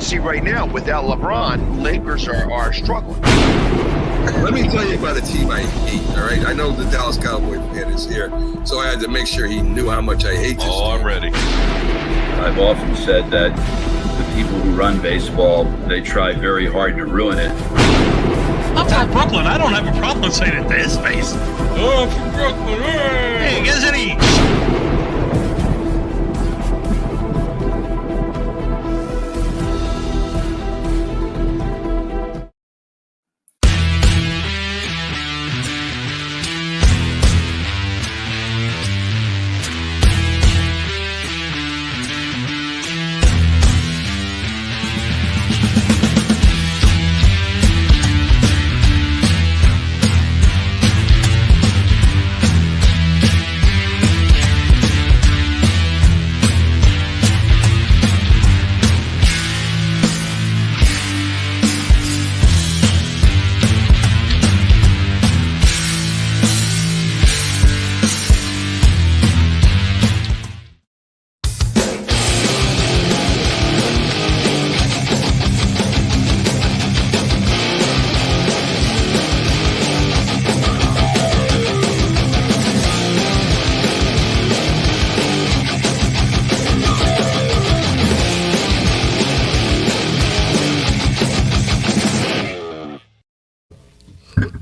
see right now, without LeBron, Lakers are struggling. Let me tell you about a team I hate, all right? I know the Dallas Cowboy fan is here, so I had to make sure he knew how much I hate this team. I'm ready. I've often said that the people who run baseball, they try very hard to ruin it. I'm from Brooklyn. I don't have a problem saying it to his face. Oh, I'm from Brooklyn. Hey, get any.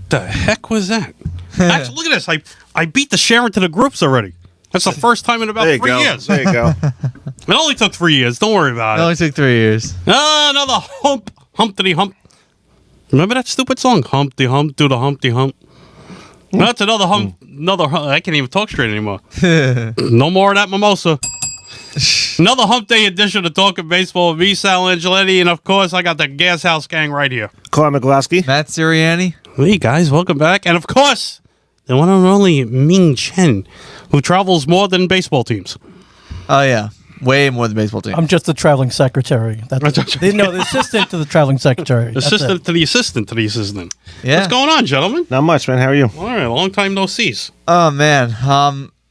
The heck was that? Actually, look at this. I beat the share into the groups already. That's the first time in about 3 years. There you go. It only took 3 years. Don't worry about It only took 3 years. Another Humpty Hump. Remember that stupid song? Humpty Hump, do the Humpty Hump. That's another hump. I can't even talk straight anymore. No more of that mimosa. Another hump day edition of Talking Baseball with me, Sal Angioletti, and of course, I got the Gas House Gang right here. Clark Maglowski. Matt Siriani. Hey guys, welcome back. And of course, the one and only Ming Chen, who travels more than baseball teams. Oh, yeah. Way more than baseball team. I'm just the traveling secretary. That's the assistant to the traveling secretary. Assistant to the assistant to the assistant. Yeah. What's going on, gentlemen? Not much, man. How are you? All right, long time no sees. Oh, man.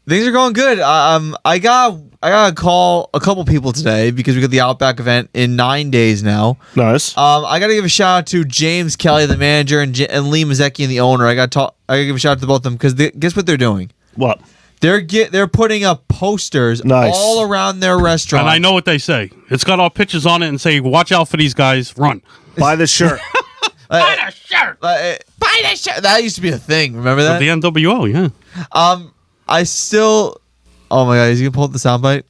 Things are going good. I got to call a couple people today because we got the Outback event in 9 days now. Nice. I got to give a shout out to James Kelly, the manager, and Lee Mazecki, the owner. I got to give a shout out to both of them because guess what they're doing? What? They're putting up posters all around their restaurant. And I know what they say. It's got our pictures on it and say, "Watch out for these guys. Run. Buy the shirt." Buy the shirt. Buy the shirt. That used to be a thing. Remember that? The NWO, yeah. I still. Oh my God! Is he gonna pull up the soundbite?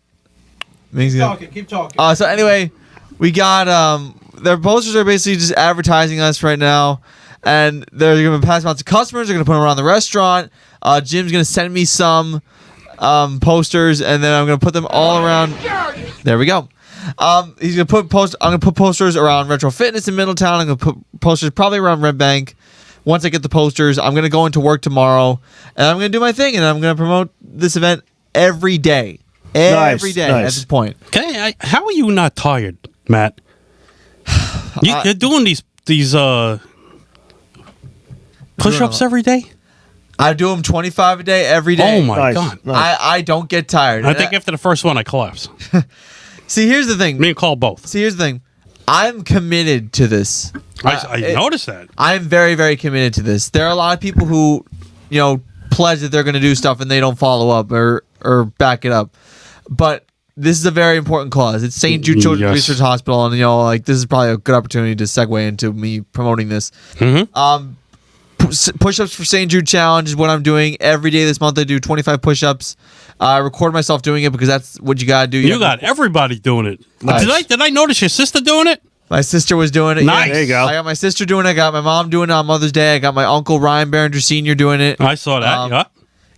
Keep talking. So anyway, we got their posters are basically just advertising us right now, and they're gonna pass them out to customers. They're gonna put them around the restaurant. Jim's gonna send me some posters, and then I'm gonna put them all around. There we go. He's gonna put I'm gonna put posters around Retro Fitness in Middletown. I'm gonna put posters probably around Red Bank. Once I get the posters, I'm gonna go into work tomorrow, and I'm gonna do my thing, and I'm gonna promote this event every day. Every day at this point. Okay, how are you not tired, Matt? You're doing these push-ups every day? I do them 25 a day every day. Oh my God! I don't get tired. I think after the first one, I collapse. See, here's the thing. Me and Call both. See, here's the thing. I'm committed to this. I noticed that. I'm very, very committed to this. There are a lot of people who, pledge that they're going to do stuff and they don't follow up or back it up. But this is a very important cause. It's St. Jude Children's Research Hospital, and this is probably a good opportunity to segue into me promoting this. Mm-hmm. Push-ups for St. Jude Challenge is what I'm doing every day this month. I do 25 push-ups. I record myself doing it because that's what you gotta do. You got everybody doing it. Nice. Did I notice your sister doing it? My sister was doing it. Nice. Yeah. There you go. I got my sister doing it. I got my mom doing it on Mother's Day. I got my uncle Ryan Behringer Sr. doing it. I saw that. Yeah.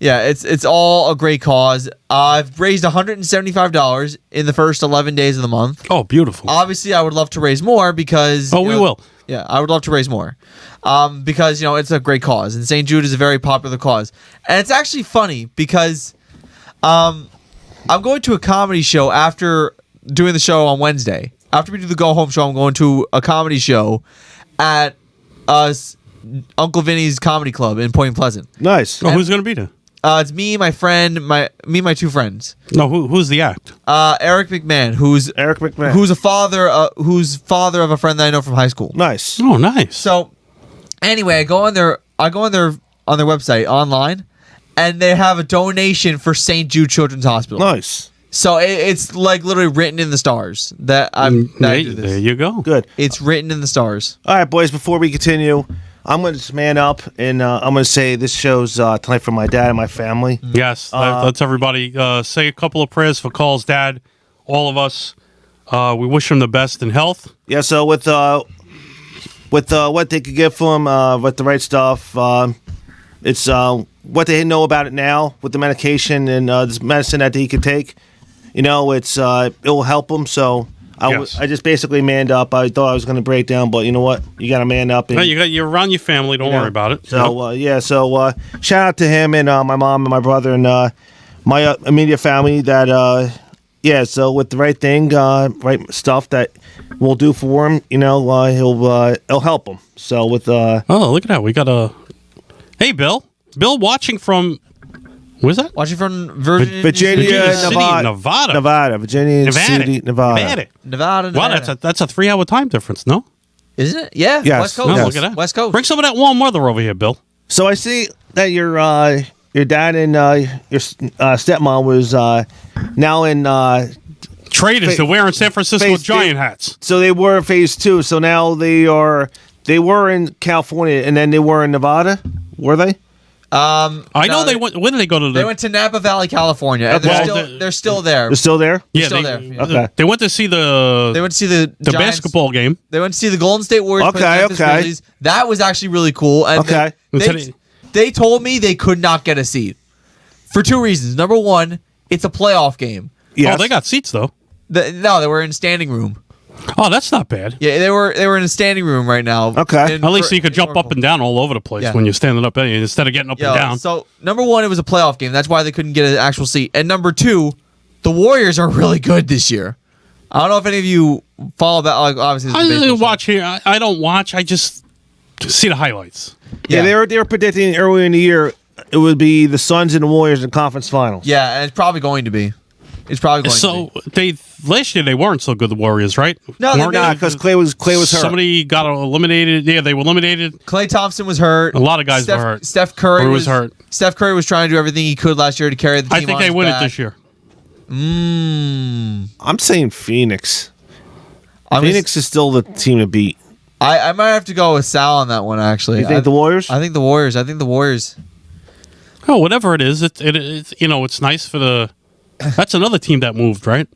Yeah, it's all a great cause. I've raised $175 in the first 11 days of the month. Oh, beautiful. Obviously, I would love to raise more because... we will. Yeah, I would love to raise more. Because, it's a great cause. And St. Jude is a very popular cause. And it's actually funny because I'm going to a comedy show after doing the show on Wednesday. After we do the go-home show, I'm going to a comedy show at Uncle Vinny's Comedy Club in Point Pleasant. Nice. Oh, who's going to be there? It's me, my friend, my two friends. No, who's the act? Eric McMahon, who's a father of a friend that I know from high school. Nice. Oh, nice. So anyway, I go on their website online, and they have a donation for St. Jude Children's Hospital. Nice. So it's like literally written in the stars that I do this. There you go. Good. It's written in the stars. All right, boys, before we continue, I'm going to just man up, and I'm going to say this show's tonight for my dad and my family. Yes, let's everybody say a couple of prayers for Carl's dad, all of us. We wish him the best in health. Yeah, so with what they could get for him, with the right stuff, it's what they know about it now with the medication and this medicine that he could take. You know, it will help him. So I just basically manned up. I thought I was going to break down, but you know what? You got to man up. And, No, you're around your family. Don't worry about it. So So shout out to him and my mom and my brother and my immediate family. That So with the right thing, right stuff that we'll do for him, you know, it'll help him. So with Oh, look at that. We got a. Hey, Bill. Bill watching from. Where's that? Watching from Virginia City, Nevada. Virginia City, Nevada. Wow, that's a 3-hour time difference, no? Isn't it? Yeah. Yes. West Coast. No, Yes. look at that. West Coast. Bring some of that warm weather over here, Bill. So I see that your dad and your stepmom was now in. Traders, they're wearing San Francisco phase Giant two. hats. So they were phase 2. So now they were in California and then they were in Nevada. Were they? I know they went. When did they go to? They went to Napa Valley, California, and they're still there. They're still there. Yeah, still they, there. Okay. They went to see the. They went to see the Giants, basketball game. They went to see the Golden State Warriors. play the Memphis Grizzlies. That was actually really cool. And they told me they could not get a seat for 2 reasons. Number one, it's a playoff game. Yes. Oh, they got seats though. No, they were in standing room. Oh, that's not bad. Yeah, they were in a standing room right now. Okay. At least you could jump up and down all over the place when you're standing up instead of getting up and down. So number one, it was a playoff game. That's why they couldn't get an actual seat. And number two, the Warriors are really good this year. I don't know if any of you follow that. Like obviously, I watch here. I don't watch. I just see the highlights. Yeah, they were predicting earlier in the year it would be the Suns and the Warriors in conference finals. Yeah, and it's probably going to be. It's probably going to be. Last year they weren't so good. The Warriors, right? No, they're not because Clay was hurt. Somebody got eliminated. Yeah, they were eliminated. Klay Thompson was hurt. A lot of guys were hurt. Steph Curry was hurt. Steph Curry was trying to do everything he could last year to carry the team. I think they win it this year. I'm saying Phoenix. Phoenix is still the team to beat. I might have to go with Sal on that one. Actually, You think the Warriors? I think the Warriors. Oh, whatever it is, it's it's nice for the. That's another team that moved, right?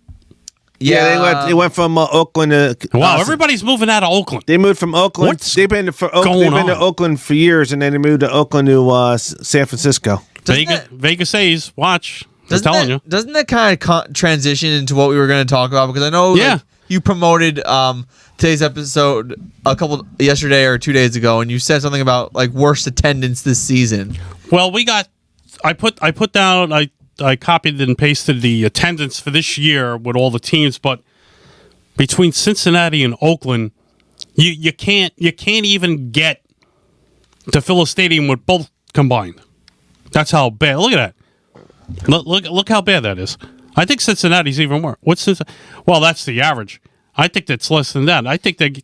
Yeah, they went from Oakland to. Wow, everybody's moving out of Oakland. They moved from Oakland. What's they've been to Oakland for years, and then they moved to Oakland to San Francisco. Vegas A's, watch. I'm telling you. Doesn't that kind of transition into what we were going to talk about? Because I know like, you promoted today's episode yesterday or 2 days ago, and you said something about like worst attendance this season. Well, I put down. I copied and pasted the attendance for this year with all the teams, but between Cincinnati and Oakland, you can't even get to fill a stadium with both combined. That's how bad. Look at that. Look how bad that is. I think Cincinnati's even worse. Well, that's the average. I think that's less than that. I think they get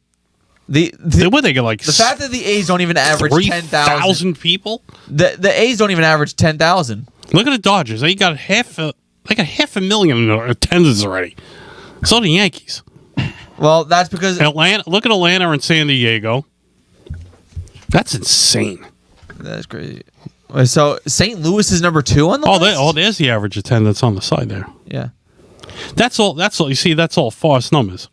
like the fact that the A's don't even average 10,000 people. The A's don't even average 10,000. Look at the Dodgers. They got half a million attendance already. So the Yankees. Well, that's because Atlanta. Look at Atlanta and San Diego. That's insane. That's crazy. So St. Louis is number 2 on the list? There's the average attendance on the side there. Yeah. That's all. You see, that's all false numbers.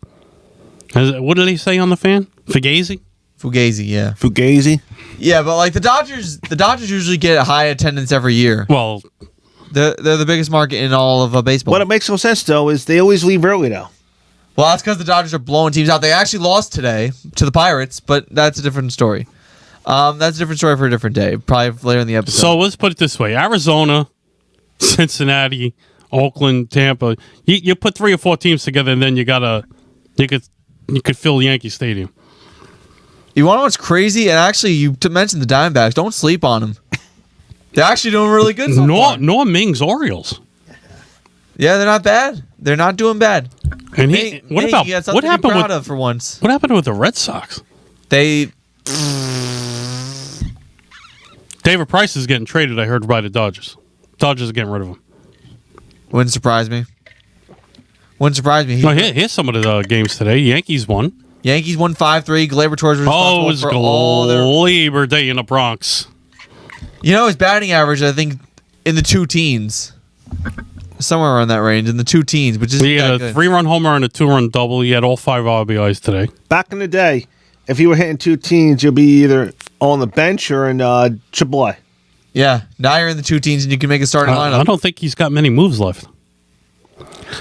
What did he say on the fan? Fugazi, yeah. Fugazi. Yeah, but like the Dodgers usually get a high attendance every year. Well, they're the biggest market in all of baseball. What makes no sense though is they always leave early though. Well, that's because the Dodgers are blowing teams out. They actually lost today to the Pirates, but that's a different story. That's a different story for a different day, probably later in the episode. So let's put it this way: Arizona, Cincinnati, Oakland, Tampa. You put 3 or 4 teams together, and then you could fill Yankee Stadium. You want to know what's crazy? And actually, you mentioned the Diamondbacks. Don't sleep on them. They're actually doing really good so far. Noah Ming's Orioles. Yeah, they're not bad. They're not doing bad. And What happened proud of for once? What happened with the Red Sox? They David Price is getting traded, I heard, by the Dodgers. Dodgers are getting rid of him. wouldn't surprise me. Here's some of the games today. Yankees won. Yankees won 5-3. Gleyber Torres was responsible Oh, it was for all their. Gleyber Day in the Bronx. You know, his batting average, I think, in the 2 teens. Somewhere around that range, in the 2 teens, which is He had a 3-run homer and a 2-run double. He had all 5 RBIs today. Back in the day, if you were hitting 2 teens, you'll be either on the bench or in AAA. Yeah, now you're in the 2 teens and you can make a starting lineup. I don't think he's got many moves left.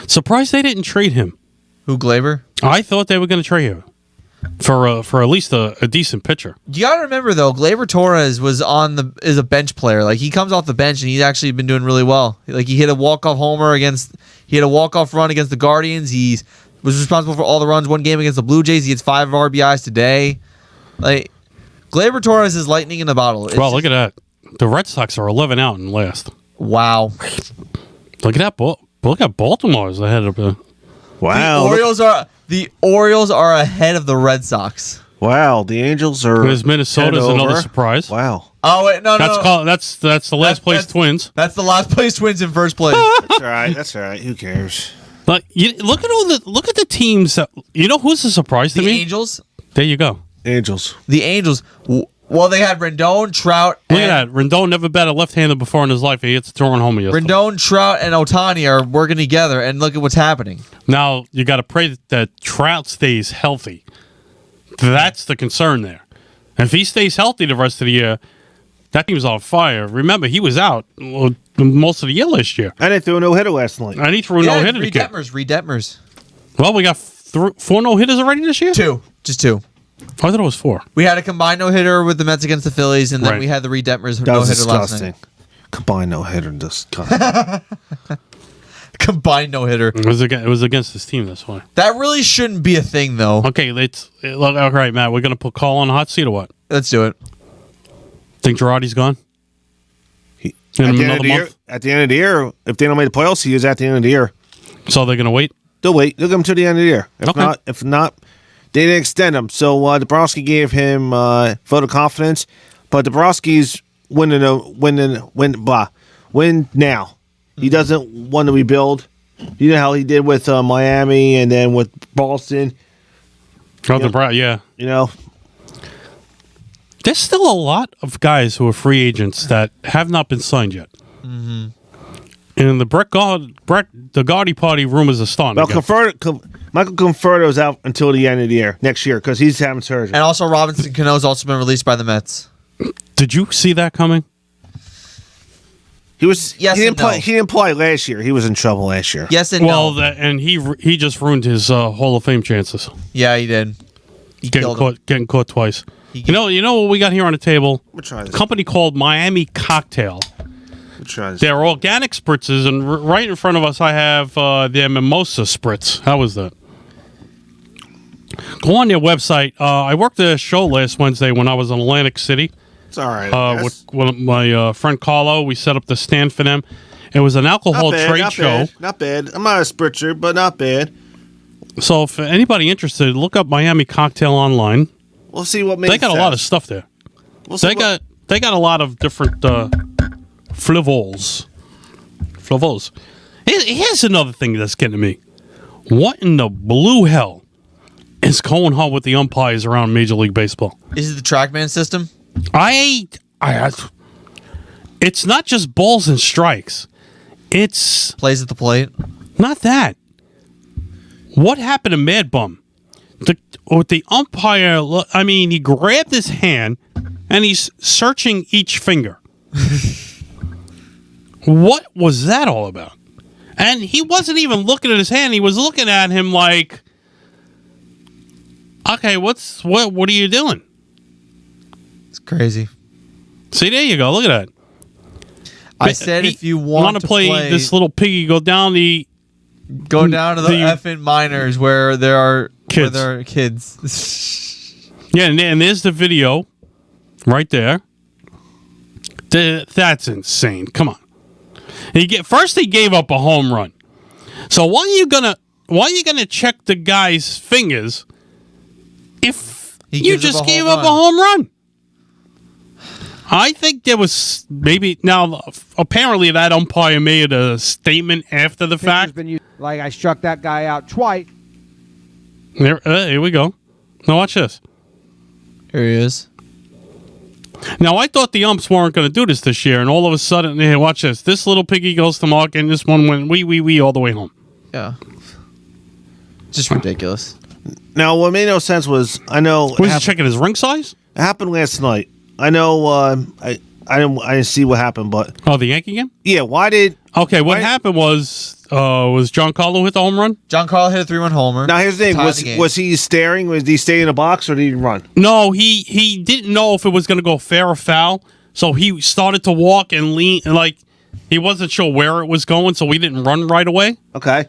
Surprised they didn't trade him. Who, Gleyber? I thought they were going to trade him for at least a decent pitcher. You gotta remember though, Gleyber Torres is a bench player. Like he comes off the bench and he's actually been doing really well. Like he hit a walk-off run against the Guardians. He was responsible for all the runs one game against the Blue Jays. He hits 5 RBIs today. Like Gleyber Torres is lightning in the bottle. Look at that. The Red Sox are 11 out in last. Wow. Look at that. Look at Baltimore's ahead of the. Wow. The Orioles are ahead of the Red Sox. Wow, the Angels are. There's Minnesota's head another over. surprise. Wow. Oh wait, no. That's the last place Twins. That's the last place Twins in first place. That's all right. Who cares? But look at the teams. You know who's a surprise to The me? Angels. There you go. Angels. The Angels. Well, they had Rendon, Trout, Look at that. Rendon never batted left-handed before in his life. He hits a throwing homer yesterday. Rendon, Trout, and Ohtani are working together, and look at what's happening. Now you got to pray that Trout stays healthy. That's the concern there. If he stays healthy the rest of the year, that team's on fire. Remember, he was out most of the year last year. And they threw a no-hitter last night. And he threw a no-hitter to kid. Reed Detmers. Well, we got 4 no-hitters already this year? 2. Just 2. I thought it was 4. We had a combined no-hitter with the Mets against the Phillies, and then Right. we had the Reed Detmers That was no-hitter last disgusting. night. Combined no-hitter. Disgusting. Combined no-hitter. It was against his team, that's why. That really shouldn't be a thing, though. Okay, all right, Matt, we're going to put Cole on the hot seat or what? Let's do it. Think Girardi's gone? At In the, end another of the year, month? at the end of the year, if they don't make the playoffs, he is at the end of the year. So they're going to wait? They'll wait. They'll give him to the end of the year. Okay. If not, they didn't extend him. So Dabrowski gave him vote of confidence, but Dabrowski's win now. He doesn't want to rebuild. You know how he did with Miami and then with Boston. Yeah. You know, There's still a lot of guys who are free agents that have not been signed yet. Mm-hmm. And the the Gotti party rumors are starting. well, again. Michael Conforto's out until the end of the year next year because he's having surgery. And also, Robinson Cano's also been released by the Mets. Did you see that coming? He was. Yes he didn't and play. no. He didn't play last year. He was in trouble last year. Yes and Well, no. and he just ruined his Hall of Fame chances. Yeah, he did. He killed him. Getting caught twice. He You know what we got here on the table? We'll try A this. company called Miami Cocktail. We'll try this. They're organic spritzes, and right in front of us, I have their mimosa spritz. How was that? Go on their website. I worked a show last Wednesday when I was in Atlantic City It's all right. with my friend Carlo. We set up the stand for them. It was an alcohol trade show. Not bad. I'm not a spritzer, but not bad. So if anybody interested, look up Miami Cocktail online. We'll see what makes They got a lot of stuff there. We'll see They got a lot of different flavours. Here's another thing that's getting to me. What in the blue hell is going on with the umpires around Major League Baseball? Is it the TrackMan system? It's not just balls and strikes. It's Plays at the plate. not that. What happened to Mad Bum? With the umpire, I mean, he grabbed his hand and he's searching each finger. What was that all about? And he wasn't even looking at his hand. He was looking at him like, okay, what are you doing? It's crazy. See, there you go. Look at that. I said if you want to play this little piggy, go down the go down to the effing minors where there are Kids. Where there are kids. Yeah, and there's the video right there. That's insane. Come on. First he gave up a home run. So why are you gonna check the guy's fingers if you just gave up a home run? I think there was apparently that umpire made a statement after the fact. Like I struck that guy out twice. Here we go. Now watch this. Here he is. Now, I thought the umps weren't going to do this year, and all of a sudden, hey, watch this. This little piggy goes to mark, and this one went wee all the way home. Yeah. Just ridiculous. Now, what made no sense was, I know... Was he checking his ring size? It happened last night. I know, I didn't see what happened, but... Oh, the Yankee game? Yeah, why did... Okay, what happened was Giancarlo hit the home run? Giancarlo hit a 3-run homer. Now, here's the thing. Was he staring? Was he staying in the box, or did he run? No, he didn't know if it was going to go fair or foul, so he started to walk and lean, like, he wasn't sure where it was going, so he didn't run right away. Okay.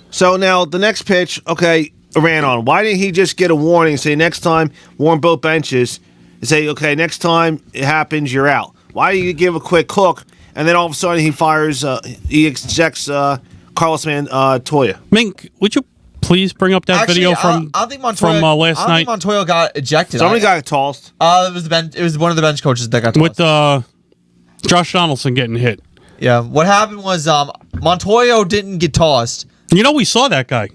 So now, the next pitch, okay, ran on. Why didn't he just get a warning, say, next time, warn both benches, and say, okay, next time it happens, you're out? Why do you give a quick hook, and then all of a sudden he fires, he ejects Carlos Montoya? Mink, would you please bring up that video from I don't think Montoya, last night? I don't think Montoya got ejected. Somebody got tossed. It was one of the bench coaches that got tossed. With Josh Donaldson getting hit. Yeah, what happened was Montoya didn't get tossed. You know, we saw that guy.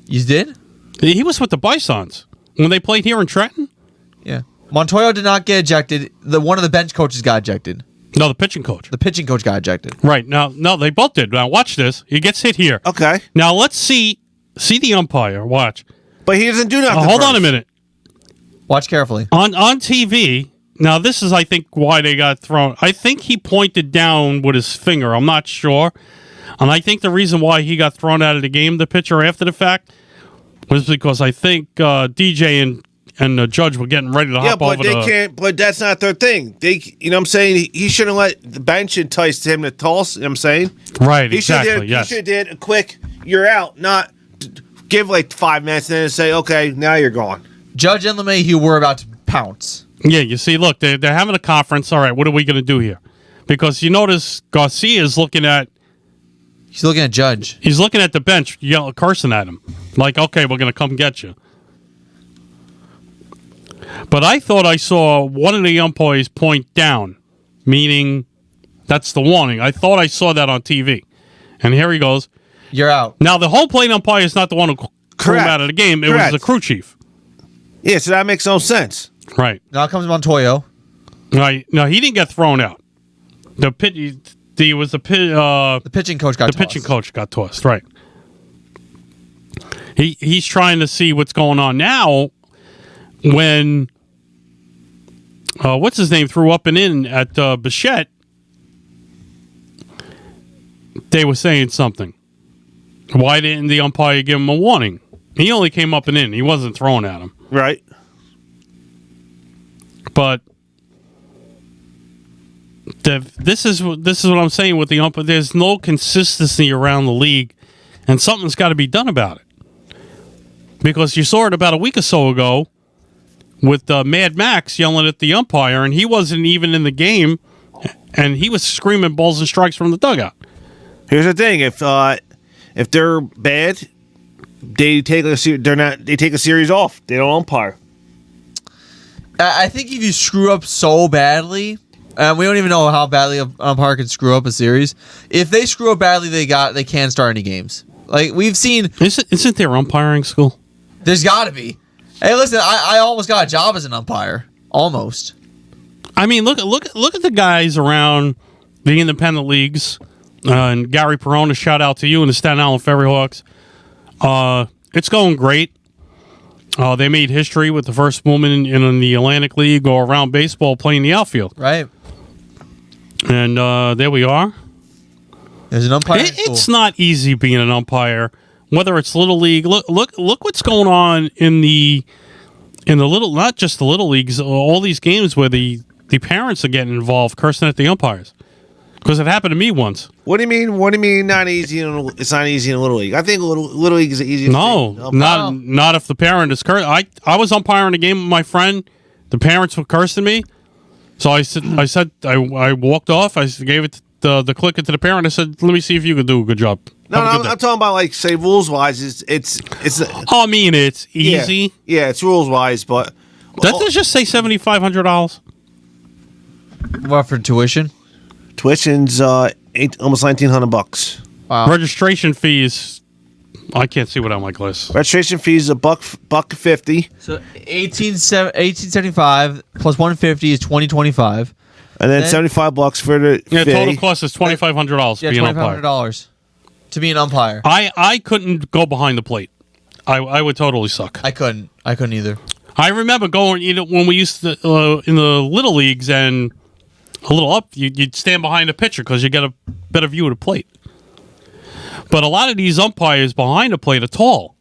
You did? He was with the Bisons when they played here in Trenton. Yeah. Montoya did not get ejected. One of the bench coaches got ejected. No, the pitching coach. The pitching coach got ejected. Right. Now, no, they both did. Now, watch this. He gets hit here. Okay. Now, let's see the umpire. Watch. But he doesn't do nothing. Hold on a minute. Watch carefully. On TV, now this is, I think, why they got thrown. I think he pointed down with his finger. I'm not sure. And I think the reason why he got thrown out of the game, the pitcher, after the fact, was because I think DJ and the judge were getting ready to hop over. Yeah, but they can't. But that's not their thing. You know what I'm saying? He shouldn't let the bench entice him to toss. You know what I'm saying? Right. He Exactly. Yes. He should have did a quick. You're out. Not give like 5 minutes and then say, okay, now you're gone. Judge and LeMahieu were about to pounce. Yeah. You see, look, they're having a conference. All right, what are we going to do here? Because you notice Garcia is looking at. He's looking at Judge. He's looking at the bench, cursing at him, like, okay, we're going to come get you. But I thought I saw one of the umpires point down, meaning that's the warning. I thought I saw that on TV. And here he goes. You're out. Now, the home plate umpire is not the one who threw him out of the game. It was the crew chief. Yeah, so that makes no sense. Right. Now comes Montoya. Right. No, he didn't get thrown out. The pitching coach got tossed. The pitching coach got tossed, right. He's trying to see what's going on now. When what's his name threw up and in at Bichette, they were saying something. Why didn't the umpire give him a warning? He only came up and in. He wasn't thrown at him. Right. But this is what I'm saying with the umpire. There's no consistency around the league, and something's got to be done about it. Because you saw it about a week or so ago with Mad Max yelling at the umpire, and he wasn't even in the game, and he was screaming balls and strikes from the dugout. Here's the thing: if they're bad, they take a series off. They don't umpire. I think if you screw up so badly, we don't even know how badly an umpire can screw up a series. If they screw up badly, they can't start any games. Like we've seen. Isn't there umpiring school? There's got to be. Hey, listen, I almost got a job as an umpire. Almost. I mean, look at the guys around the independent leagues. And Gary Perona, shout out to you and the Staten Island Ferry Hawks. It's going great. They made history with the first woman in the Atlantic League or around baseball playing the outfield. Right. And there we are. There's an umpire. It's not easy being an umpire. Whether it's little league, look what's going on in the little, not just the little leagues, all these games where the parents are getting involved, cursing at the umpires. Because it happened to me once. What do you mean? What do you mean? Not easy. It's not easy in little league. I think little league is the easiest. No, not if the parent is cursing. I was umpiring a game with my friend. The parents were cursing me. So I walked off. I gave it the clicker to the parent. I said, "Let me see if you can do a good job." No, I'm talking about like say rules wise. It's. I mean, it's easy. Yeah, it's rules wise, but doesn't it just say $7,500? What for tuition? Tuition's almost $1,900. Wow. Registration fees. I can't see without my glass. Registration fees is $1.50, So 1875 plus 150 is 2025. and then Then- $75 for the Yeah, fee. total cost is $2,500 Yeah, to be an umpire. $2,500 to be an umpire. I couldn't go behind the plate. I would totally suck. I couldn't either. I remember going, when we used to in the little leagues and a little up, you'd stand behind the pitcher because you get a better view of the plate. But a lot of these umpires behind the plate are tall,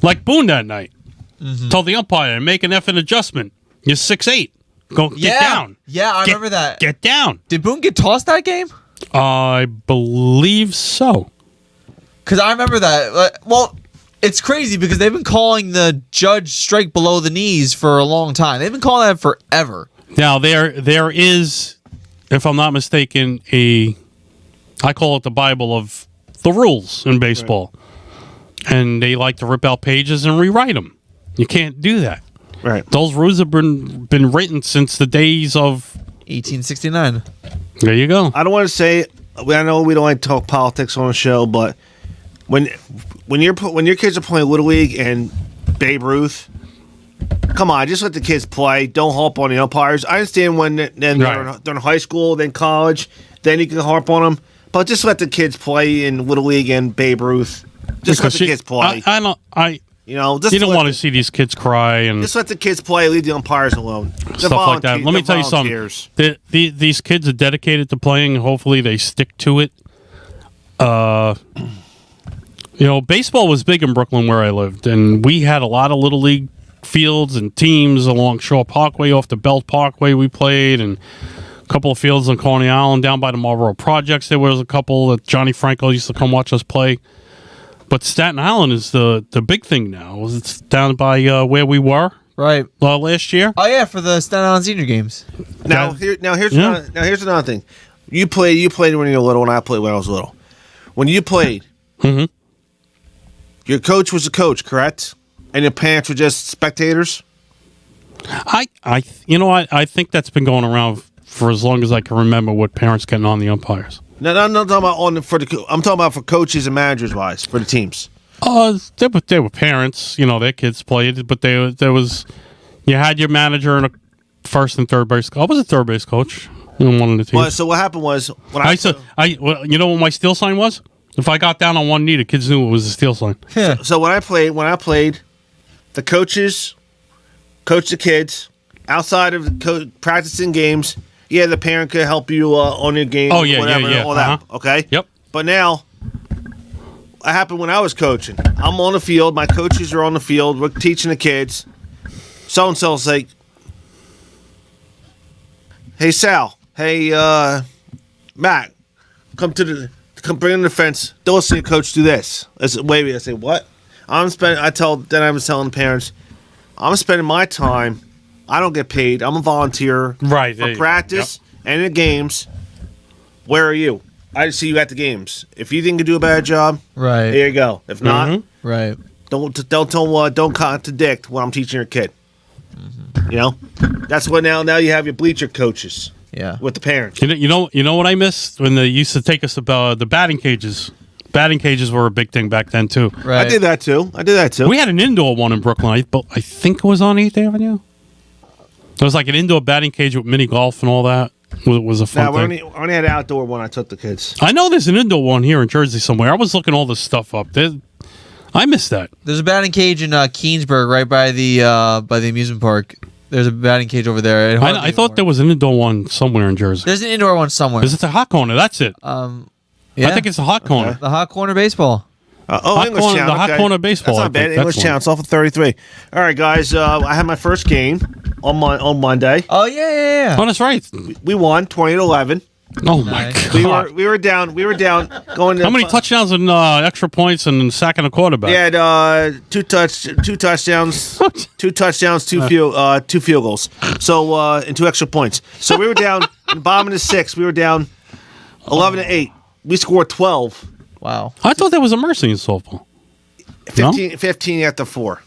like Boone that night. Told the umpire, make an effing adjustment. You're 6'8". Get down. Yeah, I remember that. Get down. Did Boone get tossed that game? I believe so. Because I remember that. Well, it's crazy because they've been calling the judge strike below the knees for a long time. They've been calling that forever. Now there is, if I'm not mistaken, I call it the Bible of the rules in baseball, and they like to rip out pages and rewrite them. You can't do that. Right. Those rules have been written since the days of 1869. There you go. I don't want to say. I know we don't like to talk politics on the show, but when your kids are playing Little League and Babe Ruth, come on, just let the kids play. Don't harp on the umpires. I understand when they're in high school, then college, then you can harp on them. But just let the kids play in Little League and Babe Ruth. Just let the kids play. You don't want to see these kids cry and just let the kids play. Leave the umpires alone. Stuff like that. Let me tell you something. These kids are dedicated to playing. Hopefully, they stick to it. Baseball was big in Brooklyn where I lived, and we had a lot of Little League fields and teams along Shaw Parkway, off the Belt Parkway we played, and a couple of fields on Coney Island down by the Marlboro Projects. There was a couple that Johnny Franco used to come watch us play. But Staten Island is the big thing now. It's down by where we were last year. Oh yeah, for the Staten Island Senior Games. Here's another thing. You played when you were little, and I played when I was little. When you played, your coach was a coach, correct? And your parents were just spectators. I think that's been going around for as long as I can remember. With parents getting on the umpires. No, I'm not talking about I'm talking about for coaches and managers wise for the teams. They were parents. Their kids played, but there was you had your manager and a first and third base. I was a third base coach in one of the teams. Well, so what happened was when you know what my steal sign was? If I got down on one knee, the kids knew it was a steal sign. So when I played, the coaches coached the kids outside of practicing games. Yeah, the parent could help you on your game. Oh, yeah, whatever, yeah. all that. Okay. Yep. But now, it happened when I was coaching. I'm on the field. My coaches are on the field. We're teaching the kids. So and so's like, "Hey Sal, hey Matt, come bring in the fence. Don't see a coach do this." I said, "Wait." I say, "What?" I was telling the parents, I'm spending my time. I don't get paid. I'm a volunteer for practice and the games. Where are you? I just see you at the games. If you think you do a bad job, there you go. If not, don't contradict what I'm teaching your kid. That's what now you have your bleacher coaches. Yeah, with the parents. You know what I missed when they used to take us about the batting cages. Batting cages were a big thing back then too. Right. I did that too. We had an indoor one in Brooklyn. I think it was on 8th Avenue. It was like an indoor batting cage with mini golf and all that. It was a fun thing. We only had an outdoor one. I took the kids. I know there's an indoor one here in Jersey somewhere. I was looking all this stuff up. I missed that. There's a batting cage in Keensburg, right by the amusement park. There's a batting cage over there. I thought there was an indoor one somewhere in Jersey. There's an indoor one somewhere. Is it the hot corner? That's it. Yeah. I think it's the hot corner. The hot corner baseball. English corner, Town. the hot corner baseball. That's not bad. English Town. It's off of 33. All right, guys. I had my first game on Monday. Oh yeah. Oh, that's right. We won 20-11. Oh my god! We were down going to How many touchdowns and extra points and sacking a quarterback? We had two touchdowns, two field goals. So and 2 extra points. So we were down in the bottom of the 6th. We were down 11-8. We scored 12. Wow. I thought that was a mercy in softball. 15 after 4.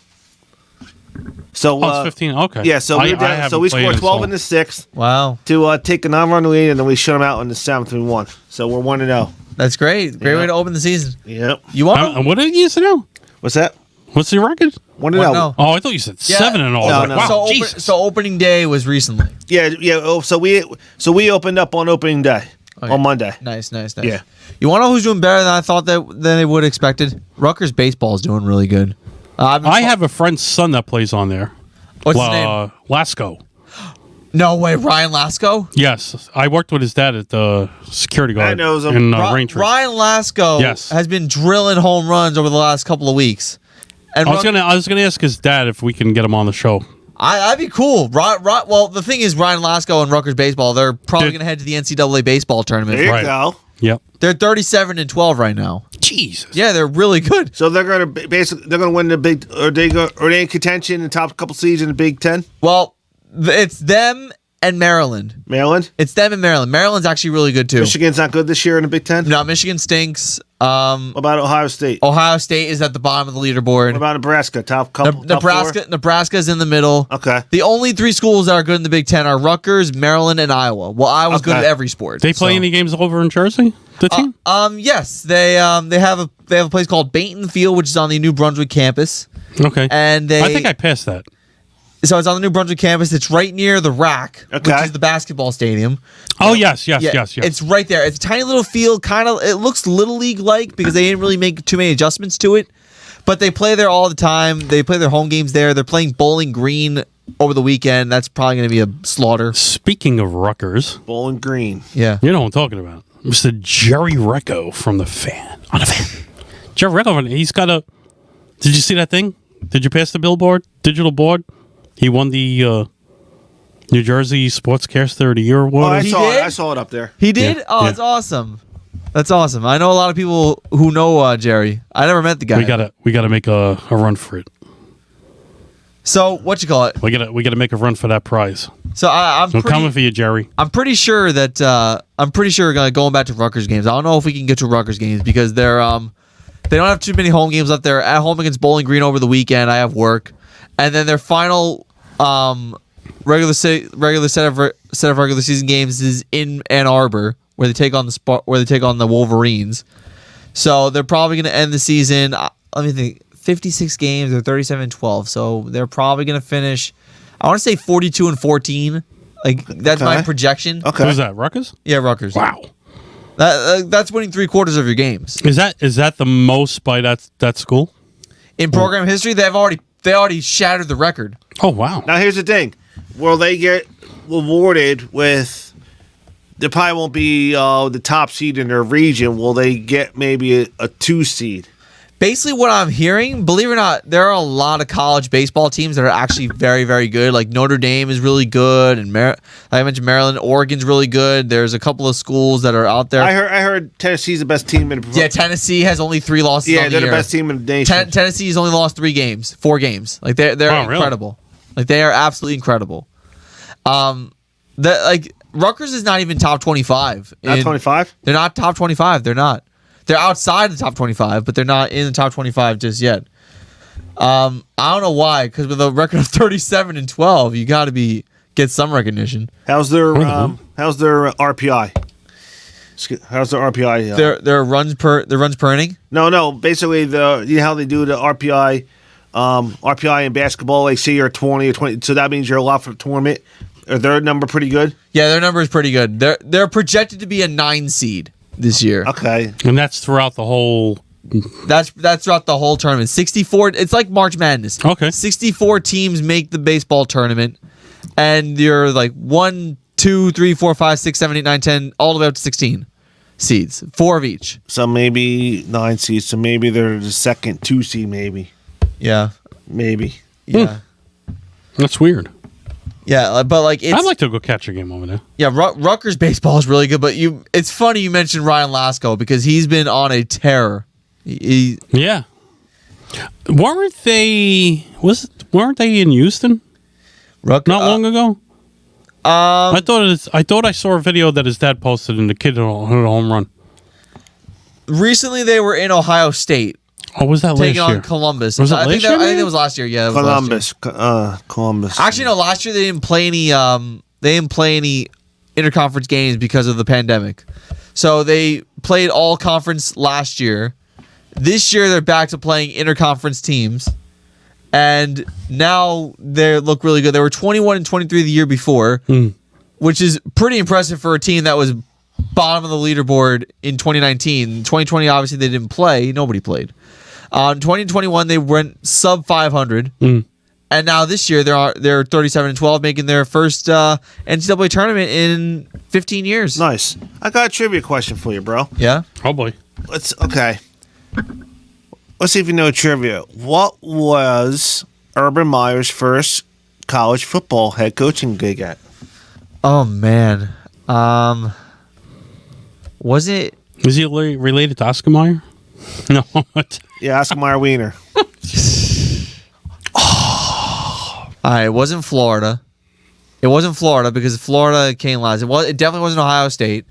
So it's 15. Okay. Yeah, so we were down, so we scored 12 in the 6th. Wow. To take a 9-run lead, and then we shut them out in the 7th and we won. So we're 1-0. That's great. Great way to open the season. Yep. You want? And what did you used to do? What's that? What's the record? 1-0. Oh, I thought you said 7 and all. No, no. Wow, So opening day was recently. Yeah. Oh, so we opened up on opening day on Monday. Nice. Yeah. You want to know who's doing better than I thought than they would have expected? Rutgers baseball is doing really good. I have a friend's son that plays on there. What's his name? Lasco. No way, Ryan Lasco? Yes, I worked with his dad at the security guard I know him. in Raintree. Ryan Lasco has been drilling home runs over the last couple of weeks. And I was gonna ask his dad if we can get him on the show. That'd be cool. Well, the thing is, Ryan Lasco and Rutgers baseball, they're probably going to head to the NCAA baseball tournament. There you go. Yep. They're 37-12 right now. Jesus. Yeah, they're really good. So they're going to win the big. Are they in contention in the top couple seeds in the Big Ten? Well, it's them and Maryland. Maryland? It's them and Maryland. Maryland's actually really good too. Michigan's not good this year in the Big Ten? No, Michigan stinks. What about Ohio State? Ohio State is at the bottom of the leaderboard. What about Nebraska? Top couple. Nebraska's in the middle. Okay. The only 3 schools that are good in the Big Ten are Rutgers, Maryland, and Iowa. Well, Iowa's good at every sport. They play any games over in Jersey? The team? Yes. They have a place called Bainton Field, which is on the New Brunswick campus. Okay. And I think I passed that. So it's on the New Brunswick campus. It's right near the RAC, which is the basketball stadium. Oh, yes. It's right there. It's a tiny little field, it looks Little League-like because they didn't really make too many adjustments to it. But they play there all the time. They play their home games there. They're playing Bowling Green over the weekend. That's probably going to be a slaughter. Speaking of Rutgers. Bowling Green. Yeah. You know what I'm talking about. Mr. Jerry Recco from The Fan. On The Fan. Jerry Recco, he's got a... Did you see that thing? Did you pass the billboard? Digital board? He won the New Jersey Sportscaster of the Year award. I saw it up there. He did? Yeah, That's awesome. That's awesome. I know a lot of people who know Jerry. I never met the guy. We gotta make a run for it. So what you call it? We gotta make a run for that prize. So I'm coming for you, Jerry. I'm pretty sure that going back to Rutgers games. I don't know if we can get to Rutgers games because they don't have too many home games up there. At home against Bowling Green over the weekend, I have work. And then their final regular set of regular season games is in Ann Arbor, where they take on the Wolverines. So they're probably going to end the season. Let me think. 56 games or 37-12. So they're probably going to finish. I want to say 42-14. Like that's my projection. Okay. Who's that? Rutgers? Yeah, Rutgers. Wow. That's winning 3/4 of your games. Is that the most by that school? In program history, they already shattered the record. Oh, wow. Now, here's the thing. Will they get rewarded with... They probably won't be the top seed in their region. Will they get maybe a 2 seed? Basically, what I'm hearing, believe it or not, there are a lot of college baseball teams that are actually very, very good. Like Notre Dame is really good, and like I mentioned, Maryland, Oregon's really good. There's a couple of schools that are out there. I heard Tennessee's the best team in the... Yeah, Tennessee has only 3 losses. Yeah, on they're the the best team in the nation. Tennessee's only lost 4 games. Like they're incredible. Really? Like they are absolutely incredible. Rutgers is not even top 25. Not 25? They're not top 25. They're not. They're outside the top 25, but they're not in the top 25 just yet. I don't know why, because with a record of 37-12, you got to get some recognition. How's their RPI? How's their RPI? Their runs per inning? No. Basically, you know how they do the RPI. RPI in basketball, they say you're 20 or 20, so that means you're a lot for the tournament. Are their number pretty good? Yeah, their number is pretty good. They're projected to be a 9 seed this year. Okay. And that's throughout the whole... That's throughout the whole tournament. 64... It's like March Madness. Okay. 64 teams make the baseball tournament, and you're like 1, 2, 3, 4, 5, 6, 7, 8, 9, 10, all the way up to 16 seeds. 4 of each. So maybe 9 seeds, so maybe they're the second 2 seed, maybe. Yeah. Maybe. Yeah. That's weird. Yeah, but like it's I'd like to go catch a game over there. yeah. Rutgers baseball is really good, but it's funny you mentioned Ryan Lasko because he's been on a tear. Yeah. Weren't they in Houston not long ago? I thought I saw a video that his dad posted and the kid hit a home run. Recently, they were in Ohio State. Oh, was that last taking year? on Columbus. Was it I last think year? I think it was last year. Yeah, it was Columbus. last year. Columbus. Actually, no. Last year they didn't play any. They didn't play any interconference games because of the pandemic. So they played all conference last year. This year they're back to playing interconference teams, and now they look really good. They were 21-23 the year before, which is pretty impressive for a team that was bottom of the leaderboard in 2019. 2020, obviously they didn't play. Nobody played. 2021 they went sub 500, and now this year they're 37-12, making their first NCAA tournament in 15 years. Nice. I got a trivia question for you, bro. Yeah. Oh boy. Let's see if you know trivia. What was Urban Meyer's first college football head coaching gig at? Oh man. Was it? Is he related to Oscar Mayer? No. Yeah, Oscar Mayer Wiener. It wasn't Florida. It wasn't Florida because Florida came last. It definitely wasn't Ohio State.